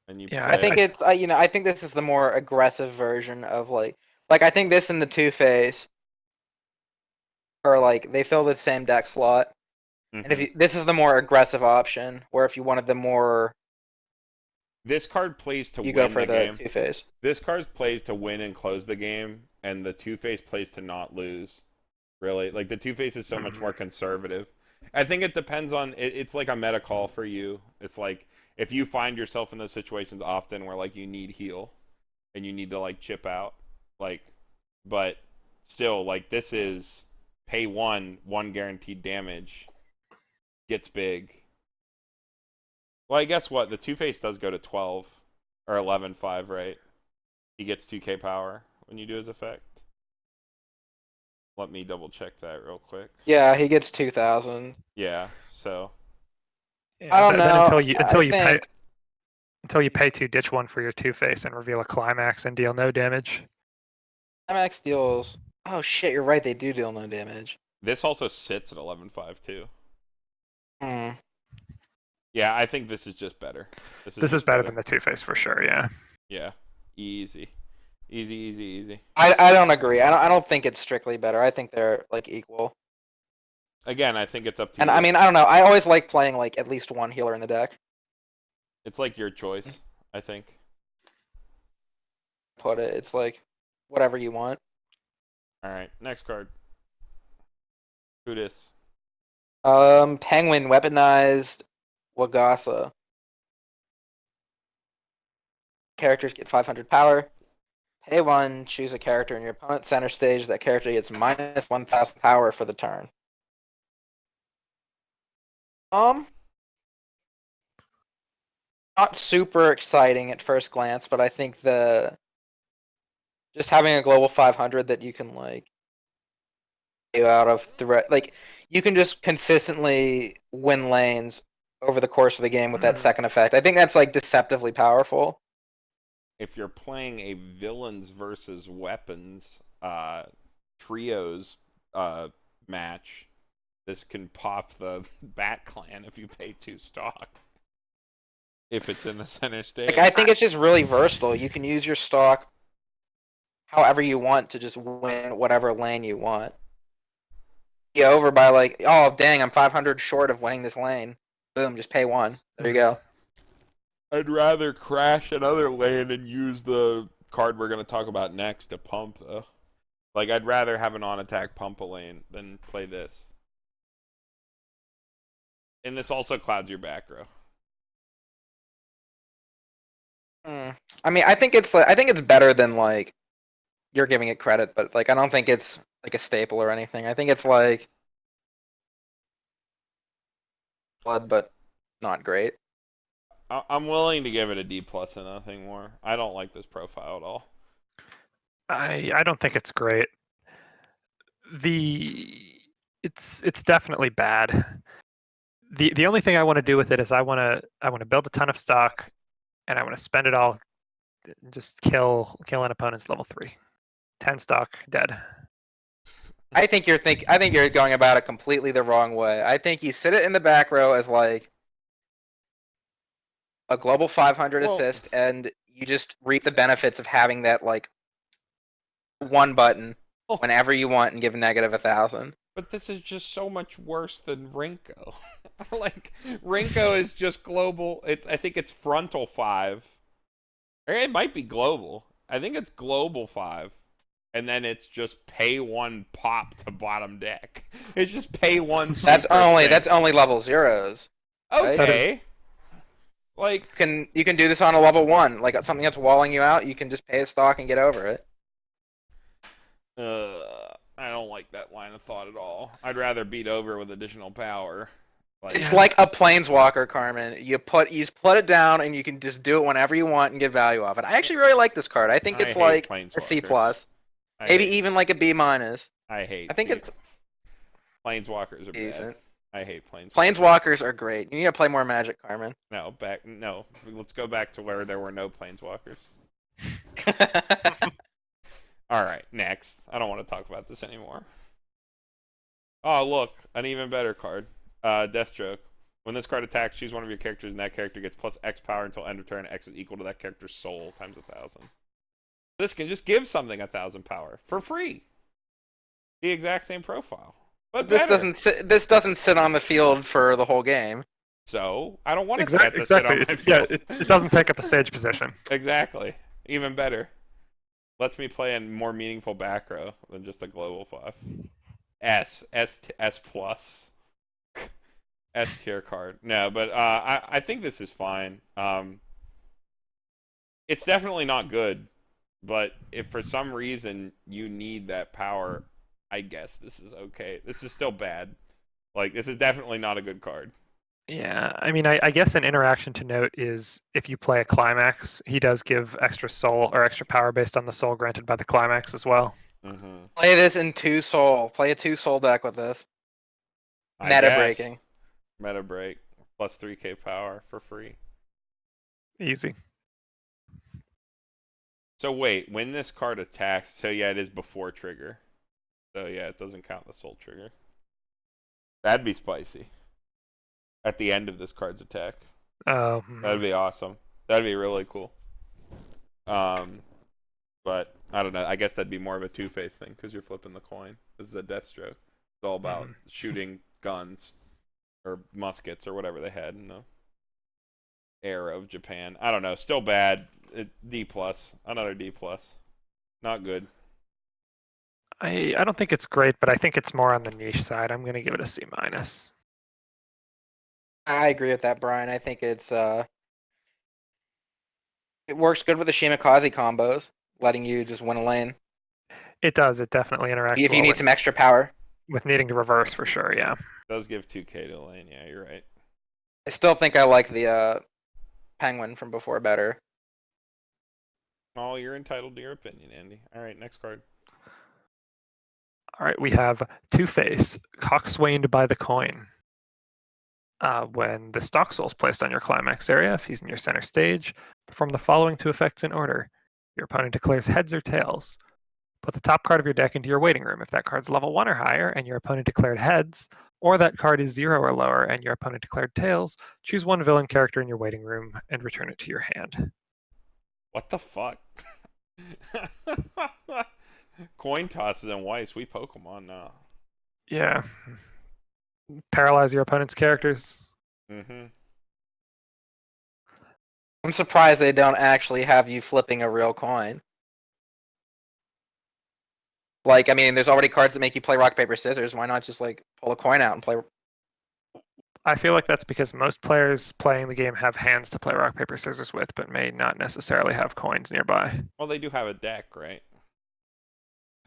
and you Yeah, play I think it. it's I think this is the more aggressive version of like I think this and the Two-Face are like they fill the same deck slot. And if Mhm. this is the more aggressive option, where if you wanted the more, This card plays to you go win for the the game. Two-Face. This card plays to win and close the game, and the Two-Face plays to not lose. Really, like the Two-Face is so much more conservative. I think it depends on it's like a meta call for you. It's like if you find yourself in those situations often where like you need heal and you need to like chip out, like, but still like this is pay one guaranteed damage gets big. Well, I guess what the Two-Face does go to 12 or 11.5, right? He gets 2k power when you do his effect. Let me double check that real quick. Yeah, he gets 2,000. Yeah, so Yeah, I don't then know. until I you think pay 2 ditch 1 for your Two-Face and reveal a climax and deal no damage. MX deals. Oh shit, you're right. They do deal no damage. this also sits at 11.5 too. Hmm. Yeah, I think this is just better. This is just better than the Two-Face for sure. Yeah. Yeah, easy, easy. I don't agree. I don't think it's strictly better. I think they're like equal. Again, I think it's up to And you. I mean, I don't know. I always like playing like at least one healer in the deck. It's like your choice. I think. Put it. It's like whatever you want. All right, next card. Who dis? Penguin weaponized Wagasa. Characters get 500 power. Pay 1, choose a character in your opponent's center stage. That character gets minus 1,000 power for the turn. Not super exciting at first glance, but I think just having a global 500 that you can like you out of threat, like you can just consistently win lanes over the course of the game with that second effect. I think that's like deceptively powerful. If you're playing a villains versus weapons trios match, this can pop the Bat Clan if you pay 2 stock. If it's in the center stage. Like I think it's just really versatile. You can use your stock however you want to just win whatever lane you want. Be over by like, oh dang, I'm 500 short of winning this lane. Boom, just pay 1. There you go. I'd rather crash another lane and use the card we're going to talk about next to pump, though. Like, I'd rather have an on-attack pump a lane than play this. And this also clouds your back row. I mean, I think it's better than like you're giving it credit, but like I don't think it's like a staple or anything. I think it's like blood, but not great. I'm willing to give it a D plus and nothing more. I don't like this profile at all. I don't think it's great. It's definitely bad. The only thing I want to do with it is I want to build a ton of stock, and I want to spend it all, and just kill an opponent's level 3. 10 stock dead. I think you're going about it completely the wrong way. I think you sit it in the back row as like a global 500 Well- assist, and you just reap the benefits of having that like one button Oh. whenever you want and give negative 1,000. But this is just so much worse than Rinko. Like, Rinko is just global. I think it's frontal 5. Or it might be global. I think it's global 5. And then it's just pay 1 pop to bottom deck. It's just pay 1 That's super only sink. level zeros. right? Okay. Like, You can do this on a level 1, like something that's walling you out. You can just pay a stock and get over it. I don't like that line of thought at all. I'd rather beat over with additional power. Like, It's like a planeswalker, Carmen. You just put it down and you can just do it whenever you want and get value off it. I actually really like this card. I think it's hate like a C+, planeswalkers. maybe even like a B-. I hate. I think it's planeswalkers are bad. decent. I hate planeswalkers. Planeswalkers are great. You need to play more Magic, Carmen. No. Let's go back to where there were no planeswalkers. All right, next. I don't want to talk about this anymore. Oh, look, an even better card. Deathstroke. When this card attacks, choose one of your characters, and that character gets plus X power until end of turn. X is equal to that character's soul times 1,000. This can just give something 1,000 power for free. The exact same profile, but this better. doesn't sit on the field for the whole game. So I don't want it Exactly. to sit on my field. Yeah, it doesn't take up a stage position. Exactly. Even better. Lets me play a more meaningful back row than just a global 5. S plus. S tier card. No, but I think this is fine. It's definitely not good, but if for some reason you need that power, I guess this is okay. This is still bad. Like, this is definitely not a good card. Yeah, I mean, I guess an interaction to note is if you play a climax, he does give extra soul or extra power based on the soul granted by the climax as well. Mm-hmm. Play this in 2 soul. Play a 2 soul deck with this. Meta breaking. Meta break. Plus 3k power for free. Easy. So wait, when this card attacks, so yeah, it is before trigger. So yeah, it doesn't count the soul trigger. That'd be spicy. At the end of this card's attack. That'd be awesome. That'd be really cool. But I don't know. I guess that'd be more of a two-face thing because you're flipping the coin. This is a Deathstroke. It's all about shooting guns or muskets or whatever they had in the era of Japan. I don't know. Still bad. D+. Another D+. Not good. I don't think it's great, but I think it's more on the niche side. I'm gonna give it a C-. I agree with that, Brian. I think it works good with the Shimikaze combos, letting you just win a lane. It does. It definitely interacts If you well need with, some extra power. with needing to reverse for sure. Yeah. Does give 2k to lane. Yeah, you're right. I still think I like the Penguin from before better. Oh, you're entitled to your opinion, Andy. All right, next card. All right, we have Two-Face, Coxswained by the Coin. When the stock soul is placed on your climax area, if he's in your center stage, perform the following 2 effects in order. Your opponent declares heads or tails. Put the top card of your deck into your waiting room. If that card's level 1 or higher and your opponent declared heads, or that card is 0 or lower and your opponent declared tails, choose one villain character in your waiting room and return it to your hand. What the fuck? Coin tosses and Weiss. We Pokemon now. Yeah. Paralyze your opponent's characters. Mm-hmm. I'm surprised they don't actually have you flipping a real coin. Like, I mean, there's already cards that make you play rock, paper, scissors. Why not just, like, pull a coin out and play? I feel like that's because most players playing the game have hands to play rock, paper, scissors with, but may not necessarily have coins nearby. Well, they do have a deck, right?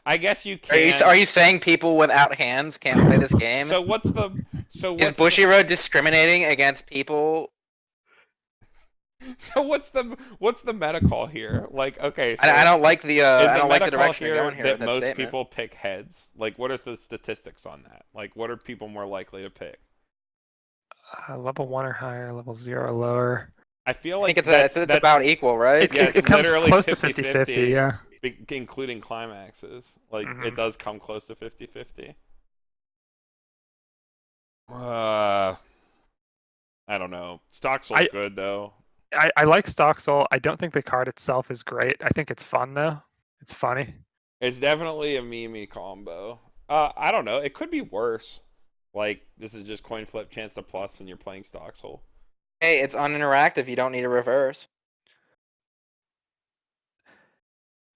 I guess you can. Are you saying people without hands can't play this game? So what's Is Bushiroad discriminating against people? So what's the meta call here? Like, okay, so I don't like the I don't like the meta call direction you're going here. that with that most statement. people pick heads. Like, what is the statistics on that? Like, what are people more likely to pick? Level 1 or higher, level 0 or lower. I feel I like think it's about equal, right? Yeah, It comes literally close to 50-50, 50-50, yeah. including climaxes. Like, it does come close to 50-50. I don't know. Stock Soul's good though. I like Stocksoul. I don't think the card itself is great. I think it's fun though. It's funny. It's definitely a Mimi combo. I don't know. It could be worse. Like this is just coin flip chance to plus, and you're playing Stocksoul. Hey, it's uninteractive. You don't need a reverse.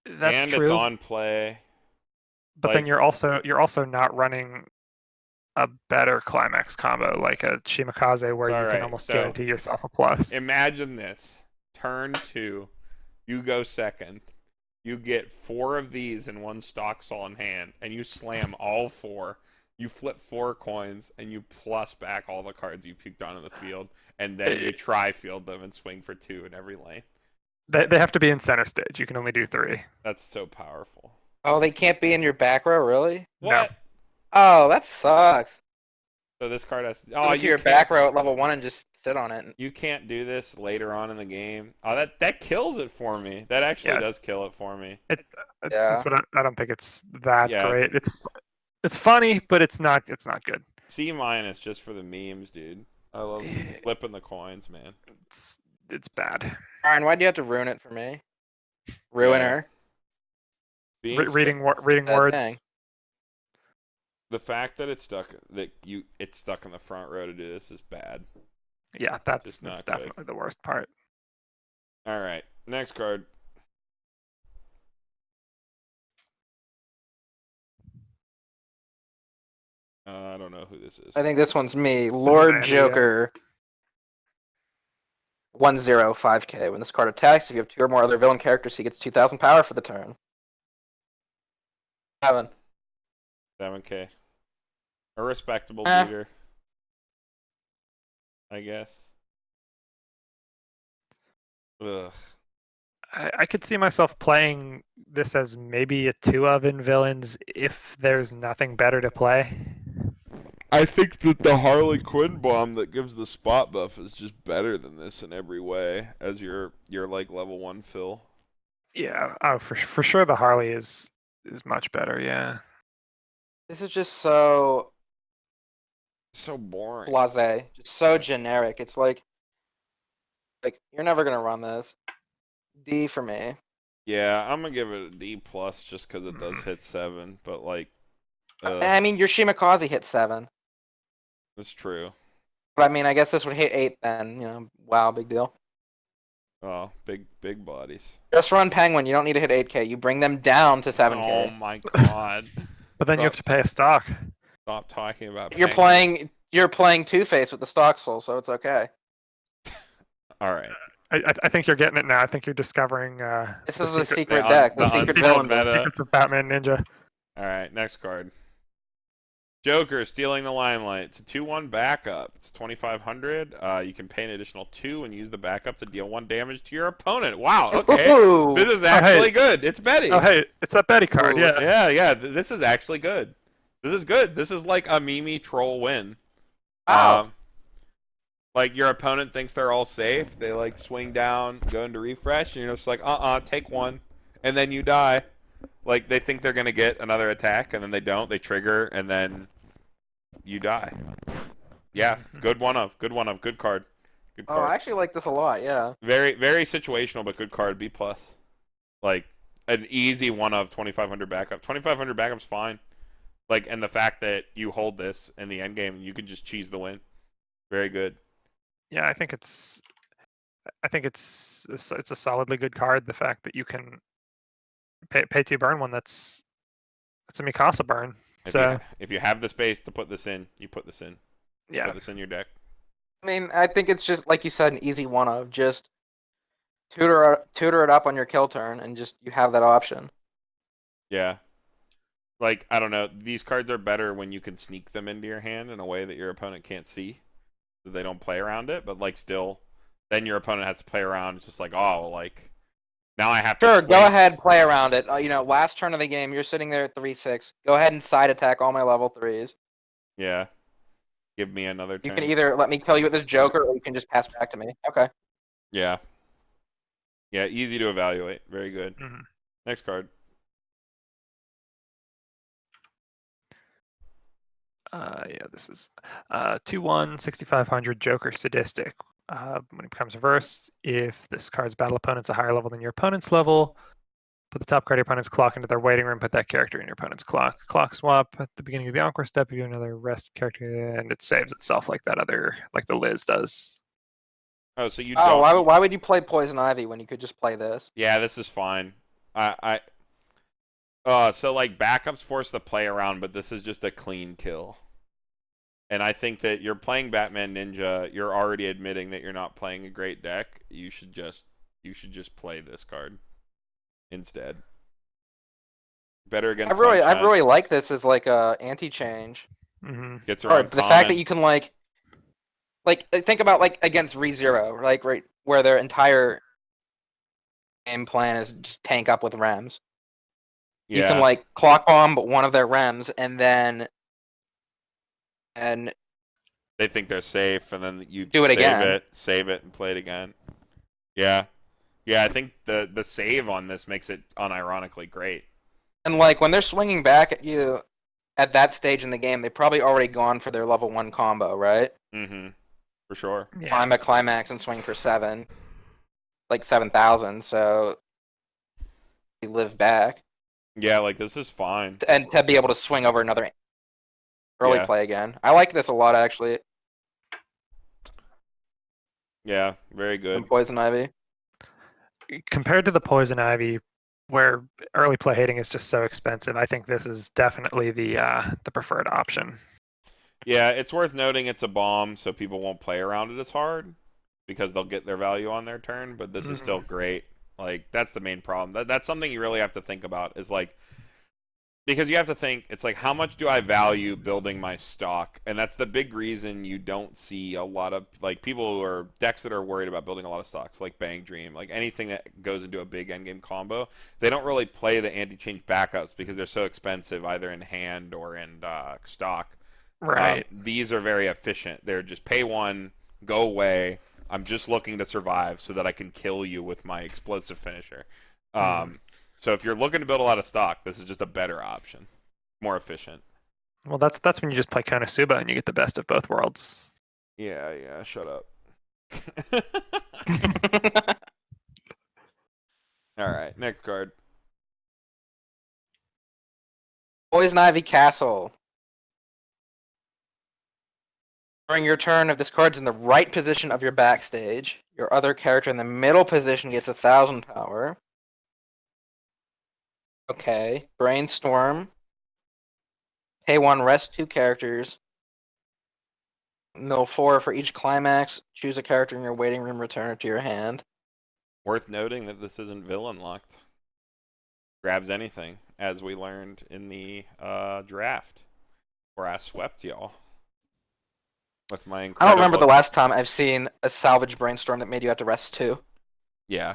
That's And it's true. on play. But then like- you're also not running a better climax combo like a Shimakaze where It's you all can right. almost So, guarantee yourself a plus. Imagine this. Turn 2. You go second. You get 4 of these in one Stocksoul in hand, and you slam all 4. You flip 4 coins, and you plus back all the cards you picked on in the field, and then you tri-field them and swing for 2 in every lane. They have to be in center stage. You can only do 3. That's so powerful. Oh, they can't be in your back row, really? What? No. Oh, that sucks. So this card has. Go to your back row at level 1 and just sit on it. You can't do this later on in the game. Oh, that kills it for me. That actually does kill it for me. That's what I don't think it's that Yeah. great. It's funny, but it's not good. C- just for the memes, dude. I love flipping the coins, man. It's bad. Ryan, why'd you have to ruin it for me? Ruin Yeah. her? Reading Bad words. thing. The fact that it's stuck in the front row to do this is bad. Yeah, that's Just not definitely the worst part. All right, next card. I don't know who this is. I think this one's me. Lord Andy, Joker. 105k. When this card attacks, if you have 2 or more other villain characters, he gets 2,000 power for the turn. 7. 7K. A respectable Eh. beater, I guess. Ugh. I could see myself playing this as maybe a 2 of in villains if there's nothing better to play. I think that the Harley Quinn bomb that gives the spot buff is just better than this in every way as your like level 1 fill. Yeah, oh for sure the Harley is much better, yeah. This is just so So boring. blasé, just so generic. It's like you're never gonna run this. D for me. Yeah, I'm gonna give it a D plus just because it does hit 7, but like, I mean, your Shimakaze hit 7. that's true. But I mean, I guess this would hit 8 then. You know, wow, big deal. Oh, big bodies. Just run Penguin. You don't need to hit 8k. You bring them down to 7k. Oh my god! But then you have to pay a stock. Stop talking about. You're Penguin. playing Two-Face with the Stocksoul, so it's okay. All right. I think you're getting it now. I think you're discovering This the is a secret the deck, un- the the secret untold villain deck. meta. secrets of Batman Ninja. All right, next card. Joker stealing the limelight. It's a 2/1 backup. It's 2,500. You can pay an additional 2 and use the backup to deal 1 damage to your opponent. Wow. Okay. Ooh. This is actually good. It's Betty. Oh hey, it's that Betty card, Ooh. yeah. Yeah. This is actually good. This is good. This is like a Mimi troll win. Wow. Like your opponent thinks they're all safe. They like swing down, go into refresh, and you're just like, take 1, and then you die. Like they think they're gonna get another attack, and then they don't. They trigger, and then you die. Yeah, good one of, good card. Good Oh, card. I actually like this a lot. Yeah. Very situational, but good card. B plus. Like an easy one of 2,500 backup. 2,500 backup's fine. Like, and the fact that you hold this in the end game, you can just cheese the win. Very good. Yeah, I think it's a solidly good card. The fact that you can pay to burn one that's a Mikasa burn. If you have the space to put this in, you put this in. Yeah. Put this in your deck. I mean, I think it's just like you said, an easy one of just tutor it up on your kill turn, and just you have that option. Yeah. Like, I don't know. These cards are better when you can sneak them into your hand in a way that your opponent can't see. So they don't play around it, but like still, then your opponent has to play around. It's just like, oh, like now I have to. Sure, swing. go ahead, play around it. Last turn of the game, you're sitting there at 3-6. Go ahead and side attack all my level 3s. Yeah. Give me another turn. You can either let me kill you with this Joker, or you can just pass back to me. Okay. Yeah. Yeah, easy to evaluate. Very good. Mhm. Next card. Yeah, this is 2/1 6,500 Joker Sadistic. When it becomes reversed, if this card's battle opponent's a higher level than your opponent's level, put the top card of your opponent's clock into their waiting room, put that character in your opponent's clock. Clock swap at the beginning of the encore step, you another rest character, and it saves itself like the Liz does. Oh, so you Oh, don't. why would you play Poison Ivy when you could just play this? Yeah, this is fine. So like backups force the play around, but this is just a clean kill. And I think that you're playing Batman Ninja, you're already admitting that you're not playing a great deck. You should just play this card instead. Better against I Sunshine. really like this as like a anti-change. Mm-hmm. Gets Or around the fact that common. you can like think about like against ReZero, like right where their entire game plan is just tank up with Rems. You can like clock bomb one of their Rems and they think they're safe, and then you do it again. save it, and play it again. Yeah. I think the save on this makes it unironically great. And like when they're swinging back at you at that stage in the game, they've probably already gone for their level 1 combo, right? Mm-hmm. For sure. Yeah. Climb at climax and swing for 7, like 7,000. So you live back, Yeah, like this is fine. and to be able to swing over another early Yeah. play again. I like this a lot actually. Yeah, very good. In Poison Ivy. Compared to the Poison Ivy, where early play hating is just so expensive, I think this is definitely the preferred option. Yeah, it's worth noting it's a bomb, so people won't play around it as hard because they'll get their value on their turn. But this is still great. Like that's the main problem. That's something you really have to think about. Is like because you have to think it's like how much do I value building my stock, and that's the big reason you don't see a lot of like people who are decks that are worried about building a lot of stocks, like Bang Dream, like anything that goes into a big endgame combo. They don't really play the anti-change backups because they're so expensive, either in hand or in stock. Right. These are very efficient. They're just pay 1, go away. I'm just looking to survive so that I can kill you with my explosive finisher. So if you're looking to build a lot of stock, this is just a better option, more efficient. Well, that's when you just play Konosuba and you get the best of both worlds. Yeah. Shut up. All right, next card. Poison Ivy Castle. During your turn, if this card's in the right position of your backstage, your other character in the middle position gets 1,000 power. Okay. Brainstorm. Pay 1, rest 2 characters. Mill 4 for each climax. Choose a character in your waiting room, return it to your hand. Worth noting that this isn't villain locked. Grabs anything, as we learned in the draft, where I swept y'all. With my incredible... I don't remember the last time I've seen a salvage Brainstorm that made you have to rest 2. Yeah.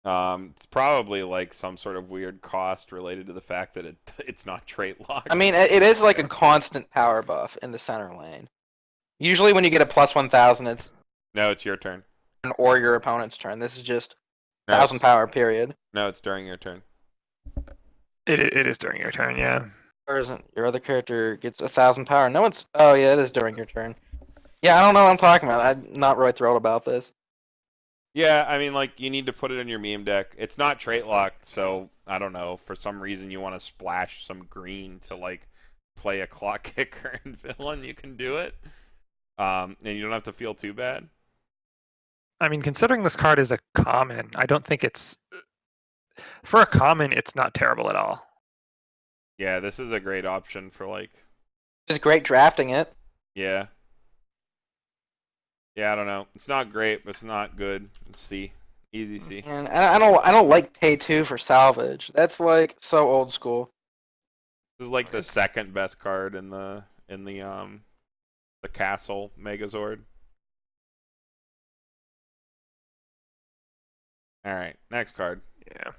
It's probably like some sort of weird cost related to the fact that it's not trait locked. I mean, it is like a constant power buff in the center lane. Usually when you get a plus 1,000, it's No, it's your turn. or your opponent's turn. This is just No, 1,000 power, period. No, it's during your turn. It is during your turn, yeah. Or isn't your other character gets 1,000 power? No, it's... Oh, yeah, it is during your turn. Yeah, I don't know what I'm talking about. I'm not really thrilled about this. Yeah, I mean, like, you need to put it in your meme deck. It's not trait locked, so, I don't know, for some reason you want to splash some green to, like, play a clock kicker and villain, you can do it. And you don't have to feel too bad. I mean, considering this card is a common, I don't think it's... For a common, it's not terrible at all. Yeah, this is a great option for, like... It's great drafting it. Yeah. Yeah, I don't know. It's not great, but it's not good. It's C. Easy C. And I don't like pay 2 for salvage. That's like so old school. This is like the second best card in the castle Megazord. All right, next card. Yeah.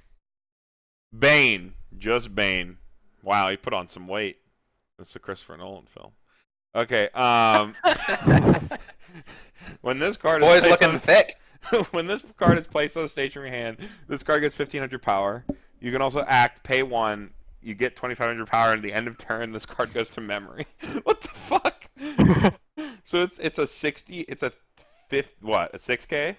Bane, just Bane. Wow, he put on some weight. That's a Christopher Nolan film. Okay, when this card is Boy's placed looking on, thick. when this card is placed on the stage from your hand, this card gets 1,500 power. You can also act, pay 1. You get 2,500 power, and at the end of turn, this card goes to memory. What the fuck? So it's a 60. It's a fifth. What, a 6K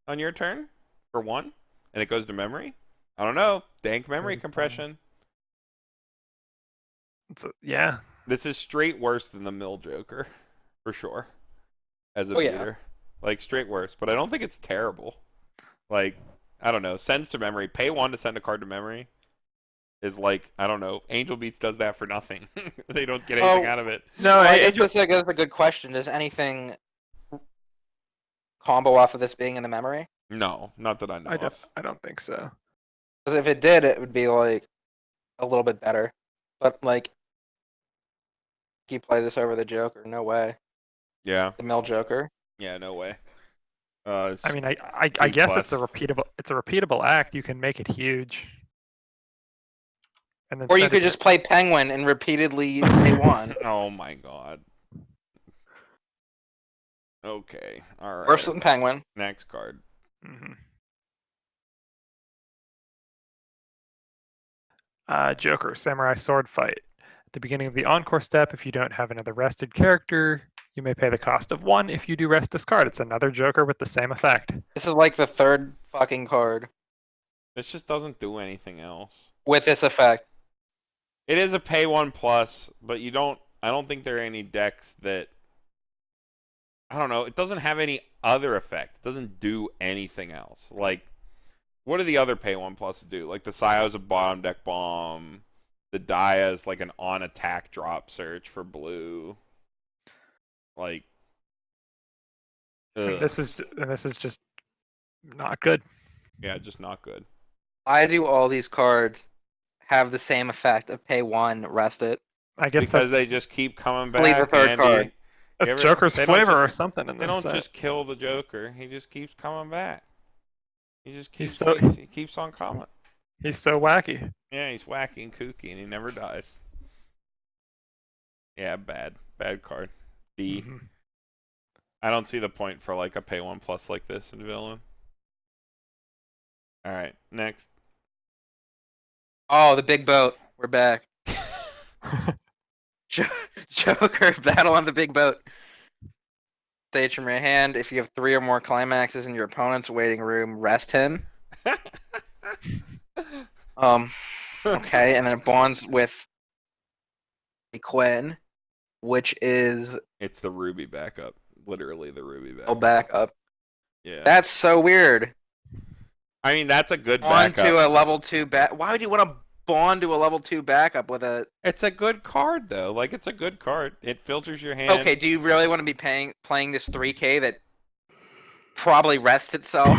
on your turn for one, and it goes to memory. I don't know. Dank memory 35. compression. Yeah. This is straight worse than the Mill Joker, for sure. As a Oh, yeah. beater, like straight worse. But I don't think it's terrible. Like, I don't know. Sends to memory. Pay one to send a card to memory. Is like, I don't know. Angel Beats does that for nothing. They don't get anything out of it. No, Well, I guess Angel, that's a good question. Does anything combo off of this being in the memory? No, not that I know of. I don't think so. Because if it did, it would be like a little bit better. But like, you play this over the Joker? No way. Yeah, The Mill Joker. yeah, no way. I mean, I D guess it's a plus. repeatable act. You can make it huge. And then Or you send it could just play Penguin and repeatedly pay one. Oh my god. Okay, all right. Worse than Penguin. Next card. Mhm. Joker, Samurai Sword Fight. At the beginning of the Encore step, if you don't have another rested character, you may pay the cost of one. If you do rest this card, it's another Joker with the same effect. This is like the third fucking card This just doesn't do anything else. with this effect. It is a pay one plus, but you don't. I don't think there are any decks that. I don't know. It doesn't have any other effect. It doesn't do anything else. Like, what do the other pay one pluses do? Like the Sio's a bottom deck bomb. The Dia is like an on attack drop search for blue. Like, And ugh. this is just not good. Yeah, just not good. Why do all these cards have the same effect of pay one, rest it? I guess Because they that's just keep coming Leave the back. third Andy. card. that's ever- Joker's they don't flavor or just- something in They this don't set. just kill the Joker. He just keeps coming back. He just He's keeps so- he keeps on coming. He's so wacky. Yeah, he's wacky and kooky, and he never dies. Yeah, bad card. D. Mhm. I don't see the point for like a pay one plus like this in villain. All right, next. Oh, the big boat. We're back. Joker battle on the big boat. Stage from your hand. If you have 3 or more climaxes in your opponent's waiting room, rest him. Okay, and then it bonds with Quinn, which is It's the Ruby backup. Literally the Ruby a backup. backup. Yeah. That's so weird. I mean, that's a good Bond backup. to a level 2 back. Why would you want to bond to a level 2 backup with a? It's a good card though. Like it's a good card. It filters your hand. Okay, do you really want to be playing this 3K that probably rests itself?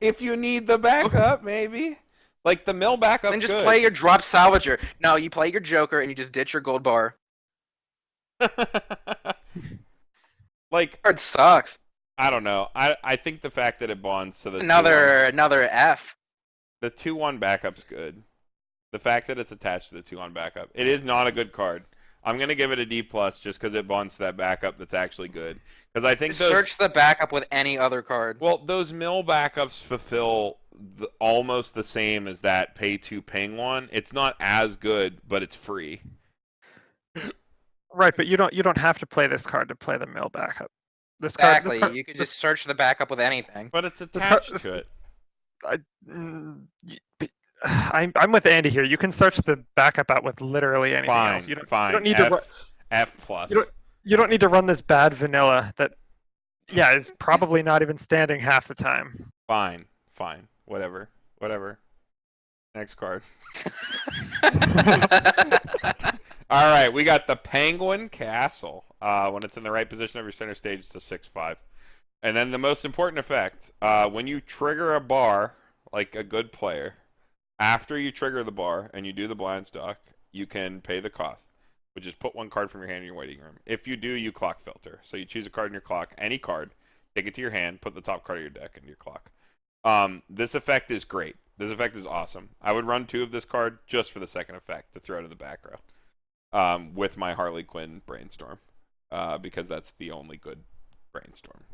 If you need the backup, maybe. Like the mill backup's Then just good. play your drop salvager. No, you play your Joker and you just ditch your gold bar. Like, Card sucks. I don't know. I think the fact that it bonds to the Another F. the 2-1 backup's good. The fact that it's attached to the 2-1 backup. It is not a good card. I'm gonna give it a D plus just because it bonds to that backup that's actually good. Because I think Just those search the backup with any other card. well, those mill backups fulfill almost the same as that pay 2 ping one. It's not as good, but it's free. Right, but you don't have to play this card to play the mill backup. This card, Exactly. You could just search the backup with anything. But it's card- attached to it. I'm with Andy here. You can search the backup out with literally anything Fine, else. You fine. don't need F, to. F plus. You don't need to run this bad vanilla that, yeah, is probably not even standing half the time. Fine. Whatever. Next card. All right, we got the Penguin Castle. When it's in the right position of your center stage, it's a 6/5. And then the most important effect, when you trigger a bar, like a good player, after you trigger the bar and you do the blind stock, you can pay the cost, which is put one card from your hand in your waiting room. If you do, you clock filter. So you choose a card in your clock, any card, take it to your hand, put the top card of your deck into your clock. This effect is great. This effect is awesome. I would run 2 of this card just for the second effect to throw to the back row with my Harley Quinn Brainstorm because that's the only good Brainstorm.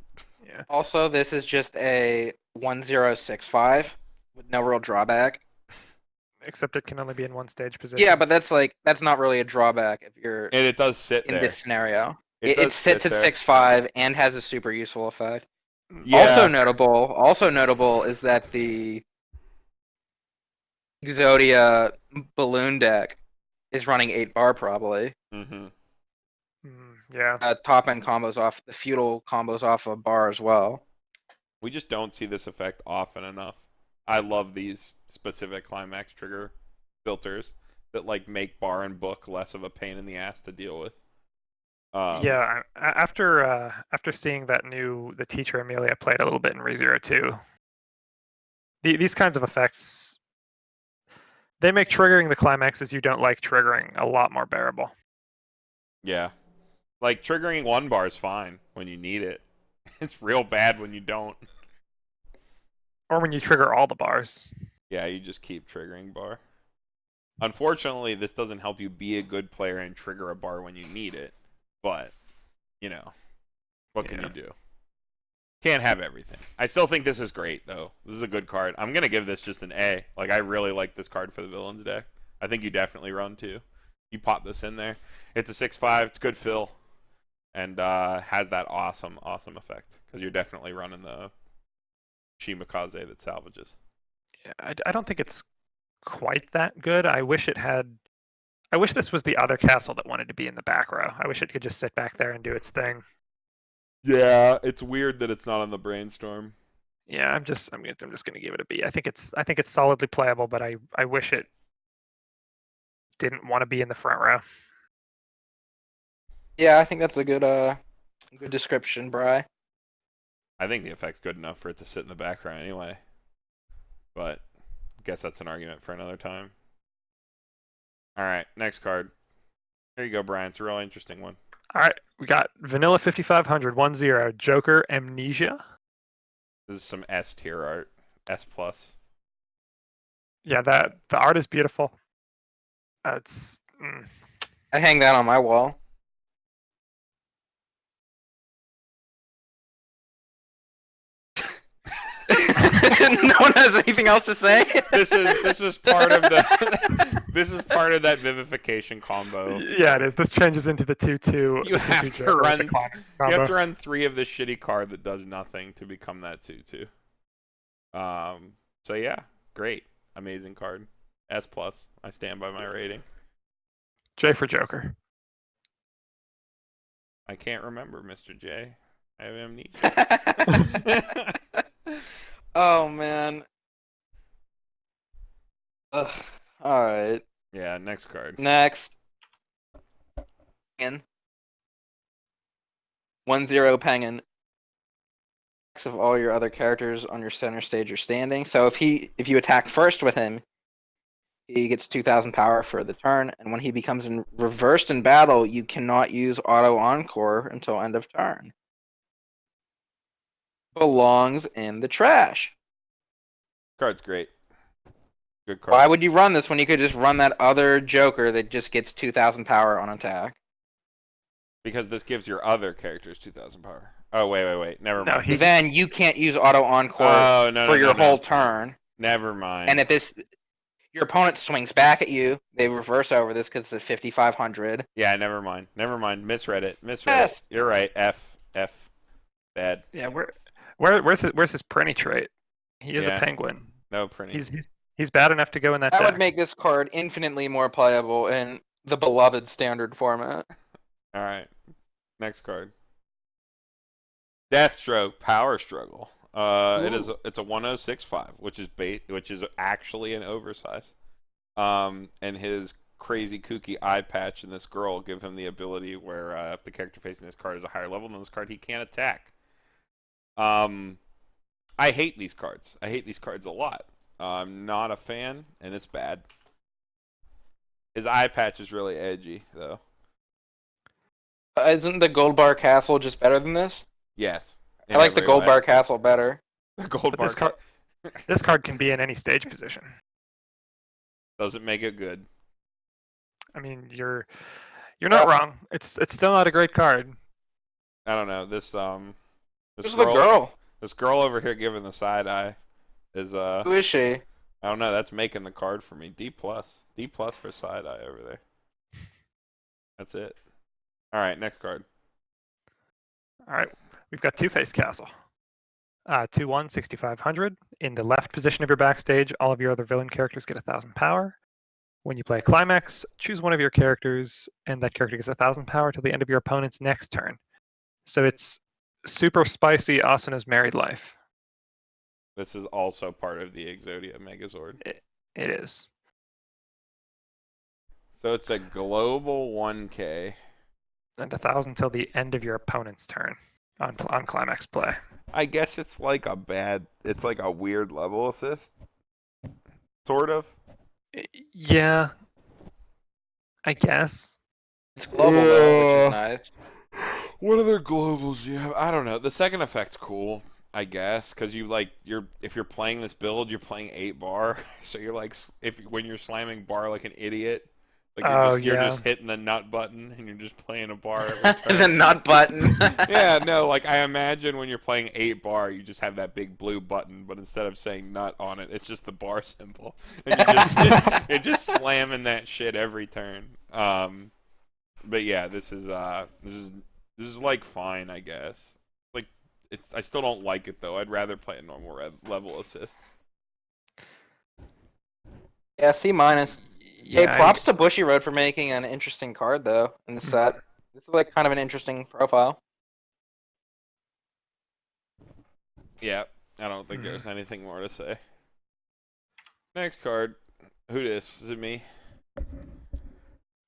Yeah. Also, this is just a 1065 with no real drawback. Except it can only be in one stage position. Yeah, but that's not really a drawback if you're And it does sit in there. this scenario. It does sits sit at there. 6.5 and has a super useful effect. Yeah. Also notable is that the Exodia balloon deck is running 8 bar probably. Mm-hmm. Yeah. Top end combos off the feudal combos off a bar as well. We just don't see this effect often enough. I love these specific climax trigger filters that like make bar and book less of a pain in the ass to deal with. Yeah, after seeing the teacher Amelia played a little bit in ReZero 2, these kinds of effects, they make triggering the climaxes you don't like triggering a lot more bearable. Yeah. Like triggering 1 bar is fine when you need it. It's real bad when you don't. Or when you trigger all the bars. Yeah, you just keep triggering bar. Unfortunately, this doesn't help you be a good player and trigger a bar when you need it. But, what can you do? Can't have everything. I still think this is great, though. This is a good card. I'm going to give this just an A. Like, I really like this card for the villains deck. I think you definitely run, too. You pop this in there. It's a 6/5. It's good fill. And has that awesome effect. Because you're definitely running the Shimakaze that salvages. Yeah, I don't think it's quite that good. I wish this was the other castle that wanted to be in the back row. I wish it could just sit back there and do its thing. Yeah, it's weird that it's not on the brainstorm. Yeah, I'm just gonna give it a B. I think it's solidly playable, but I wish it didn't want to be in the front row. Yeah, I think that's a good description, Bry. I think the effect's good enough for it to sit in the background anyway. But I guess that's an argument for another time. All right, next card. Here you go, Brian. It's a real interesting one. All right, we got Vanilla 5500 1-0 Joker Amnesia. This is some S tier art. S plus. Yeah, the art is beautiful. I'd hang that on my wall. No one has anything else to say. This is part of the this is part of that vivification combo. Yeah, it is. This changes into the 2/2. You have to run 3 of this shitty card that does nothing to become that 2/2. So yeah, great, amazing card. S plus. I stand by my rating. J for Joker. I can't remember, Mr. J. I have amnesia. Oh man. Ugh. All right. Yeah, next card. Next. 1-0 Penguin. Of all your other characters on your center stage are standing. So if you attack first with him, he gets 2,000 power for the turn, and when he becomes reversed in battle, you cannot use auto encore until end of turn. Belongs in the trash. Card's great. Good card. Why would you run this when you could just run that other Joker that just gets 2,000 power on attack? Because this gives your other characters 2,000 power. Oh, wait. Never mind. Then you can't use auto encore for your whole turn. Never mind. And if your opponent swings back at you, they reverse over this because it's 5,500. Yeah, never mind. Misread it. Yes. You're right. F. Bad. Yeah, where's his Prinny trait? He is a penguin. No Prinny. He's bad enough to go in that That deck. would make this card infinitely more playable in the beloved standard format. All right. Next card. Deathstroke Power Struggle. It's a 1065, which is actually an oversize. And his crazy kooky eye patch and this girl give him the ability where if the character facing this card is a higher level than this card, he can't attack. I hate these cards. I hate these cards a lot. I'm not a fan, and it's bad. His eye patch is really edgy, though. Isn't the Gold Bar Castle just better than this? Yes. I like the Gold Bar Castle better. The Gold Bar Castle. This card can be in any stage position. Doesn't make it good. I mean, you're not wrong. It's still not a great card. I don't know. This Who's the girl? This girl over here giving the side eye is Who is she? I don't know. That's making the card for me. D plus for side eye over there. That's it. All right, next card. All right, we've got Two-Face Castle. 2/1, 6,500. In the left position of your backstage, all of your other villain characters get 1,000 power. When you play a climax, choose one of your characters, and that character gets 1,000 power till the end of your opponent's next turn. So it's super spicy Asuna's married life. This is also part of the Exodia Megazord. It is. So it's a global 1K. And 1,000 till the end of your opponent's turn on climax play. I guess it's like it's like a weird level assist. Sort of. Yeah, I guess. It's global though, which is nice. What other globals do you have? I don't know. The second effect's cool, I guess, because if you're playing this build, you're playing 8 bar, so you're like when you're slamming bar like an idiot, like you're just hitting the nut button and you're just playing a bar every turn. The nut button. Yeah, no, like I imagine when you're playing 8 bar, you just have that big blue button, but instead of saying nut on it, it's just the bar symbol, and you're just slamming that shit every turn. But yeah, this is like fine, I guess. Like I still don't like it though. I'd rather play a normal level assist. Yeah, C-. Yeah, Hey, props to Bushy Road for making an interesting card though in the set. This is like kind of an interesting profile. Yeah, I don't think there's anything more to say. Next card. Who this? Is it me?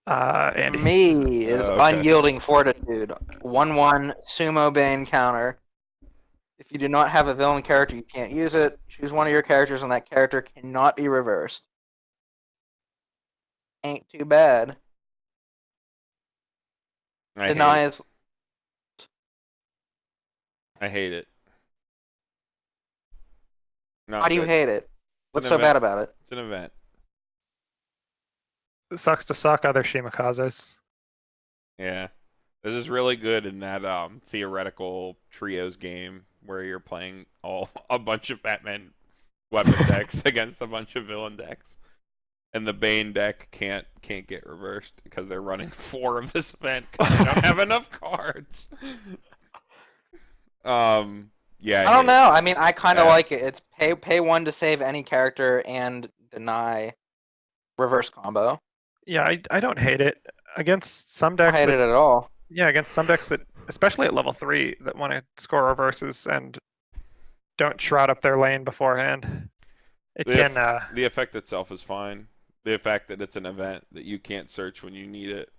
Andy. Me is okay. Unyielding Fortitude. 1/1 Sumo Bane counter. If you do not have a villain character, you can't use it. Choose one of your characters, and that character cannot be reversed. Ain't too bad. I hate it. No, Why do you hate it? What's so bad about it? It's an event. It sucks to suck other Shimikazes. Yeah. This is really good in that theoretical trios game where you're playing a bunch of Batman weapon decks against a bunch of villain decks. And the Bane deck can't get reversed because they're running 4 of this event because they don't have enough cards. Yeah. I don't know. I mean, I kind of like it. It's pay 1 to save any character and deny reverse combo. Yeah, I don't hate it. Against some I decks don't hate it at all. Yeah, against some decks that, especially at level 3, that want to score reverses and don't shroud up their lane beforehand. The effect itself is fine. The fact that it's an event that you can't search when you need it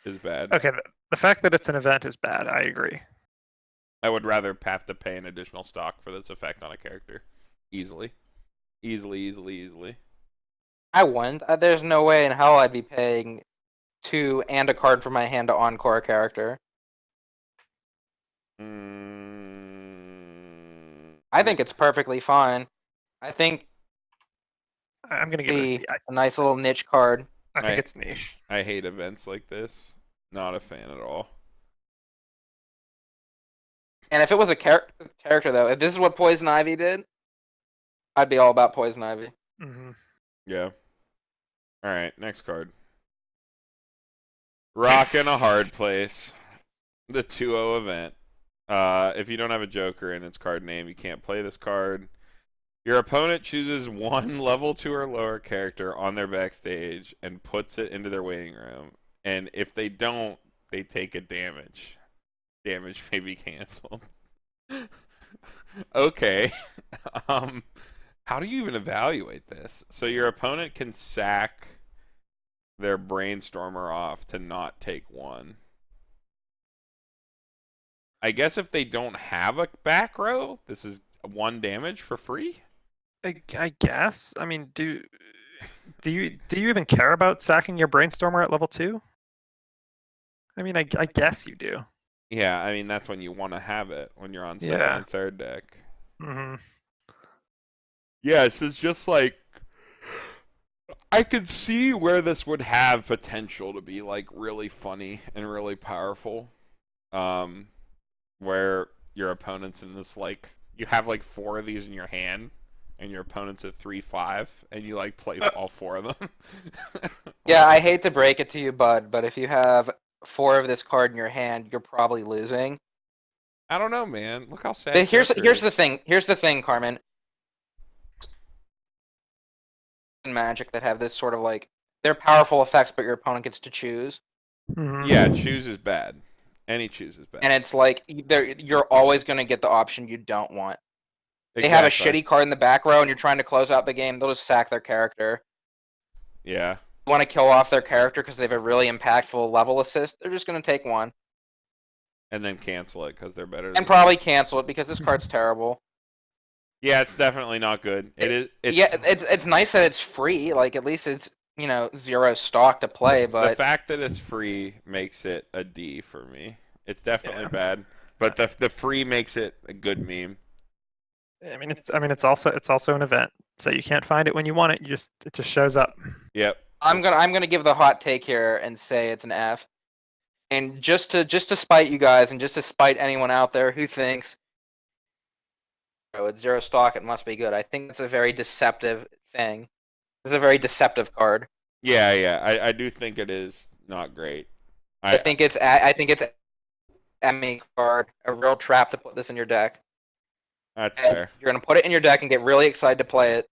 is bad. Okay, the fact that it's an event is bad, I agree. I would rather have to pay an additional stock for this effect on a character. Easily. I wouldn't. There's no way in hell I'd be paying 2 and a card for my hand to encore a character. I think it's perfectly fine. I think I'm going to give it a nice little niche card. I think it's niche. I hate events like this. Not a fan at all. And if it was a character, though, if this is what Poison Ivy did, I'd be all about Poison Ivy. Mm-hmm. Yeah. All right, next card. Rock in a Hard Place. The 2-0 event. If you don't have a Joker in its card name, you can't play this card. Your opponent chooses 1 level 2 or lower character on their backstage and puts it into their waiting room. And if they don't, they take a damage. Damage may be canceled. Okay. How do you even evaluate this? So your opponent can sack their Brainstormer off to not take 1. I guess if they don't have a back row, this is 1 damage for free? I guess. I mean, do you even care about sacking your Brainstormer at level 2? I mean, I guess you do. Yeah, I mean, that's when you want to have it, when you're on second and third deck. Mm-hmm. Yeah, so it's just like, I could see where this would have potential to be like really funny and really powerful. Where your opponent's in this, like, you have like 4 of these in your hand, and your opponent's at 3-5, and you like play all 4 of them. Yeah, I hate to break it to you, bud, but if you have 4 of this card in your hand, you're probably losing. I don't know, man. Look how sad. Here's Joker here's is. the thing. Here's the thing, Carmen. Magic that have this sort of like they're powerful effects, but your opponent gets to choose. Mhm. Yeah, choose is bad. Any choose is bad. And it's like you're always going to get the option you don't want. They have a Exactly. shitty card in the back row, and you're trying to close out the game. They'll just sack their character. Yeah. You want to kill off their character because they have a really impactful level assist. They're just going to take one And then cancel it because they're better than and you. probably cancel it because this card's terrible. Yeah, it's definitely not good. It is. Yeah, it's nice that it's free. Like at least it's zero stock to play. The But fact that it's free makes it a D for me. It's definitely Yeah. bad, but the free makes it a good meme. I mean, it's also an event, so you can't find it when you want it. It just shows up. Yep. I'm gonna give the hot take here and say it's an F. And just to spite you guys, and just to spite anyone out there who thinks, oh, it's zero stock, it must be good. I think it's a very deceptive thing. It's a very deceptive card. Yeah, yeah. I do think it is not great. I think it's a mini card, a real trap to put this in your deck. That's And fair. you're gonna put it in your deck and get really excited to play it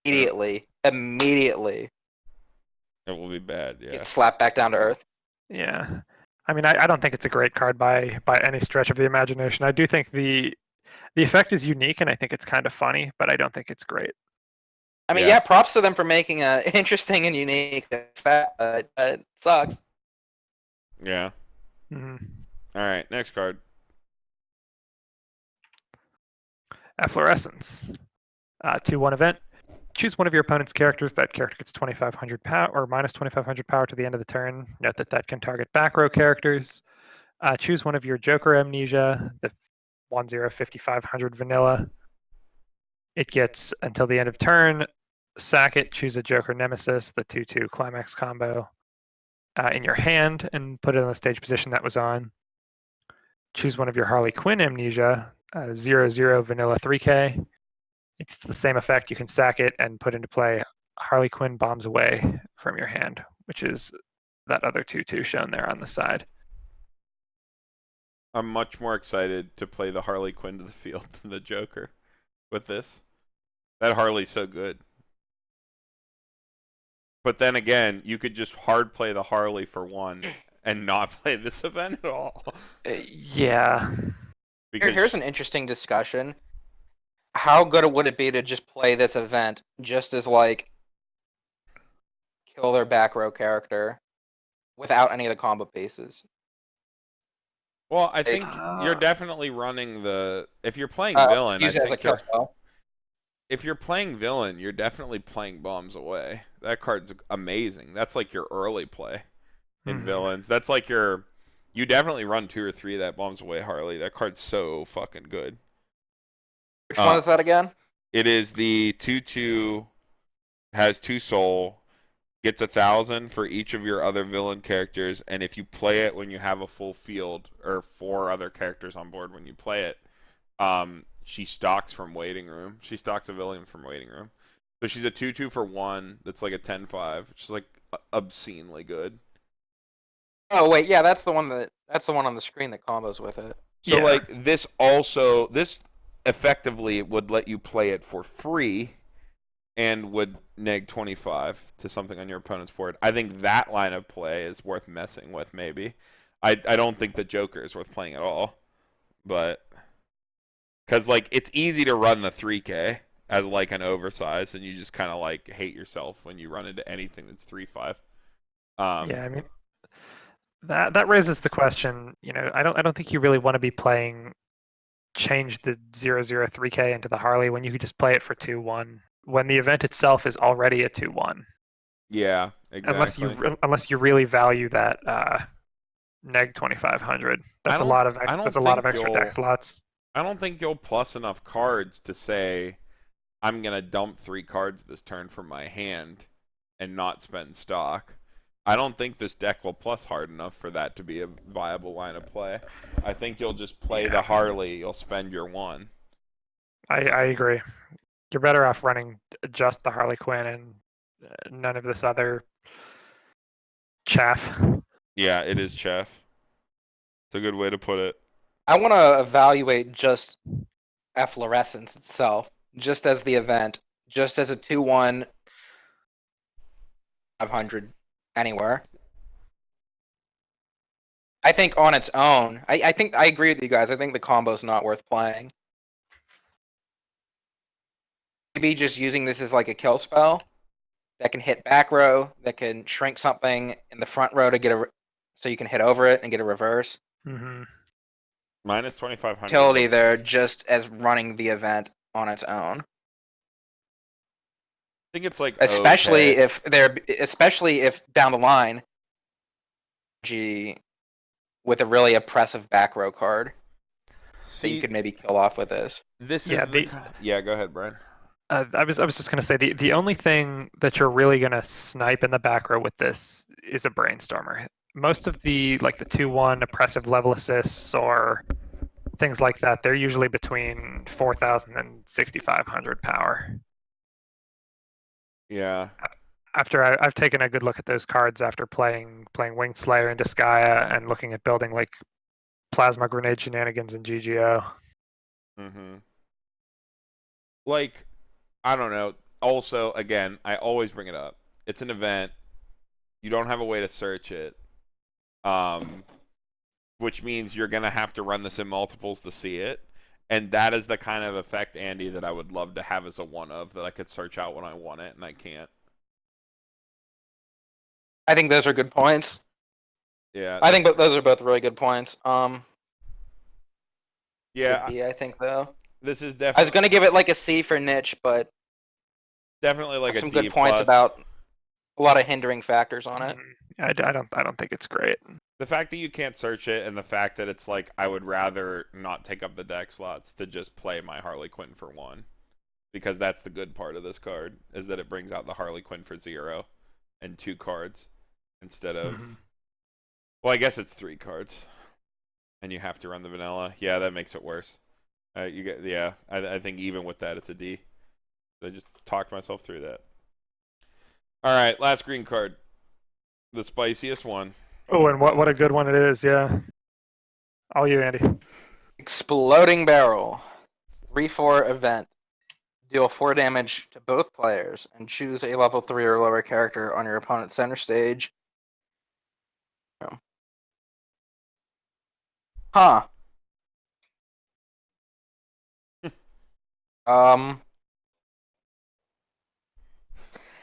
immediately. Immediately, It will be bad. Yeah. get slapped back down to earth. Yeah. I mean, I don't think it's a great card by any stretch of the imagination. I do think the effect is unique, and I think it's kind of funny, but I don't think it's great. I mean, Yeah. yeah, props to them for making a interesting and unique effect, but it sucks. Yeah. Mhm. All right. Next card. Efflorescence. 2/1 event. Choose one of your opponent's characters. That character gets 2,500 power or minus 2,500 power to the end of the turn. Note that can target back row characters. Choose one of your Joker Amnesia, the 1/0 5,500 vanilla. It gets until the end of turn. Sack it. Choose a Joker Nemesis, the 2/2 climax combo, in your hand and put it in the stage position that was on. Choose one of your Harley Quinn Amnesia, 0/0 vanilla 3K. It's the same effect. You can sack it and put into play Harley Quinn Bombs Away from your hand, which is that other 2/2 shown there on the side. I'm much more excited to play the Harley Quinn to the field than the Joker with this. That Harley's so good. But then again, you could just hard play the Harley for one and not play this event at all. Yeah. Because Here's an interesting discussion. How good would it be to just play this event just as like kill their back row character without any of the combo pieces? well, I think you're definitely running the if you're playing villain, I Use it as a think kill spell. if you're playing villain, you're definitely playing Bombs Away. That card's amazing. That's like your early play in villains. That's like you definitely run 2 or 3 of that Bombs Away Harley. That card's so fucking good. Which one is that again? It is the 2/2, has 2 soul, gets 1,000 for each of your other villain characters, and if you play it when you have a full field or 4 other characters on board when you play it, she stocks from waiting room. She stocks a villain from waiting room. So she's a 2/2 for 1. That's like a 10/5, which is like obscenely good. Oh wait, yeah, that's the one on the screen that combos with it. So Yeah. like this effectively would let you play it for free and would neg 25 to something on your opponent's board. I think that line of play is worth messing with maybe. I don't think the Joker is worth playing at all. But cuz like it's easy to run the 3K as like an oversized and you just kind of like hate yourself when you run into anything that's 3/5. Yeah, I mean that raises the question, I don't think you really want to be playing change the 0/0 3K into the Harley when you could just play it for 2/1 when the event itself is already a 2/1. Yeah, exactly. Unless you really value that neg 2,500. That's a lot of extra deck slots. I don't think you'll plus enough cards to say I'm gonna dump 3 cards this turn from my hand and not spend stock. I don't think this deck will plus hard enough for that to be a viable line of play. I think you'll just play the Harley. You'll spend your 1. I agree. You're better off running just the Harley Quinn and none of this other chaff. Yeah, it is Chef. It's a good way to put it. I want to evaluate just efflorescence itself, just as the event, just as a 2/1 500 anywhere. I think on its own, I think I agree with you guys. I think the combo's not worth playing. Maybe just using this as like a kill spell that can hit back row, that can shrink something in the front row to get so you can hit over it and get a reverse. Mm-hmm. Minus 2,500. Utility there just as running the event on its own. I think it's like Especially okay. if down the line, with a really oppressive back row card that you could maybe kill off with this. This Yeah, is yeah. Go ahead, Brian. I was just gonna say the only thing that you're really gonna snipe in the back row with this is a brainstormer. Most of the 2/1 oppressive level assists or things like that, they're usually between 4,000 and 6,500 power. Yeah. After I've taken a good look at those cards after playing Winged Slayer into Skya and looking at building like plasma grenade shenanigans in GGO. Mm-hmm. Like, I don't know. Also, again, I always bring it up. It's an event. You don't have a way to search it. Which means you're gonna have to run this in multiples to see it. And that is the kind of effect, Andy, that I would love to have as a one of that I could search out when I want it and I can't. I think those are good points. Yeah. I think those are both really good points. Yeah. B, I think though. This is I definitely. was gonna give it like a C for niche, but definitely like a some D good points plus. about a lot of hindering factors on it. I don't think it's great. The fact that you can't search it and the fact that it's like I would rather not take up the deck slots to just play my Harley Quinn for 1. Because that's the good part of this card, is that it brings out the Harley Quinn for 0 and 2 cards instead of... Mm-hmm. Well, I guess it's 3 cards. And you have to run the vanilla. Yeah, that makes it worse. I think even with that, it's a D. I just talked myself through that. Alright, last green card. The spiciest one. Oh, and what a good one it is, yeah. All you, Andy. Exploding Barrel. 3/4 event. Deal 4 damage to both players and choose a level 3 or lower character on your opponent's center stage. Huh.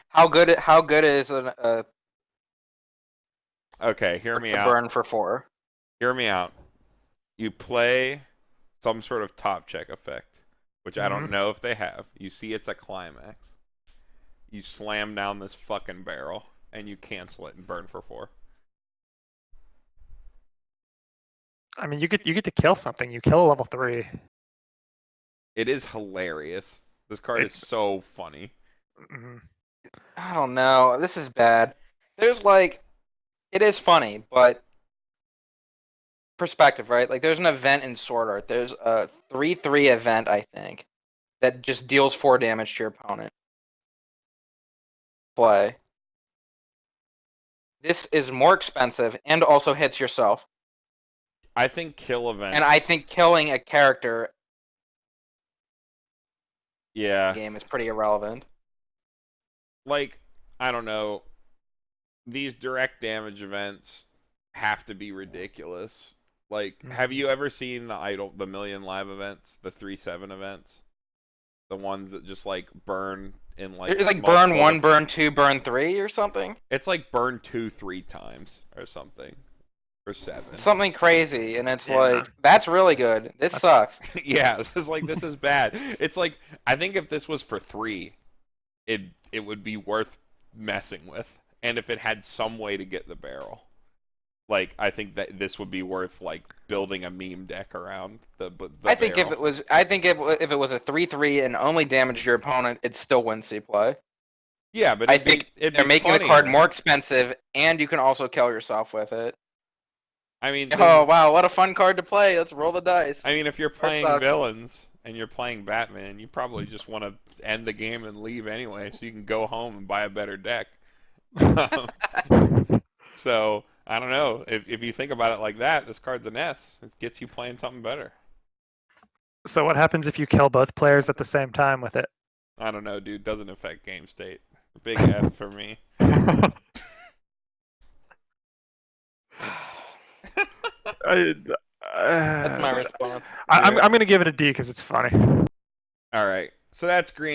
How good is a Okay, hear me out. burn for 4? Hear me out. You play some sort of top check effect, which I don't know if they have. You see it's a climax. You slam down this fucking barrel, and you cancel it and burn for 4. I mean, you get to kill something. You kill a level 3. It is hilarious. This card is so funny. Mm-hmm. I don't know. This is bad. There's it is funny, but perspective, right? Like there's an event in Sword Art. There's a 3/3 event, I think, that just deals 4 damage to your opponent. Play. This is more expensive and also hits yourself. I think kill events. And I think killing a character yeah, game is pretty irrelevant. Like, I don't know. These direct damage events have to be ridiculous. Like, have you ever seen the Million Live events, the 3/7 events? The ones that just like burn in like... It's like burn 1, burn 2, burn 3 or something? It's like burn 2 3 times or something. Or 7. It's something crazy, and it's like, that's really good. This sucks. Yeah, this is bad. It's like, I think if this was for 3, it would be worth messing with. And if it had some way to get the barrel. Like, I think that this would be worth like building a meme deck around the I think if it was a 3/3 and only damaged your opponent, it'd still win C play. Yeah, but I think they're making the card more expensive, and you can also kill yourself with it. I mean, oh wow, what a fun card to play! Let's roll the dice. I mean, if you're playing villains and you're playing Batman, you probably just want to end the game and leave anyway, so you can go home and buy a better deck. So I don't know. If you think about it like that, this card's an S. It gets you playing something better. So what happens if you kill both players at the same time with it? I don't know, dude. Doesn't affect game state. Big F for me. That's my response. I'm going to give it a D because it's funny. All right. So that's green.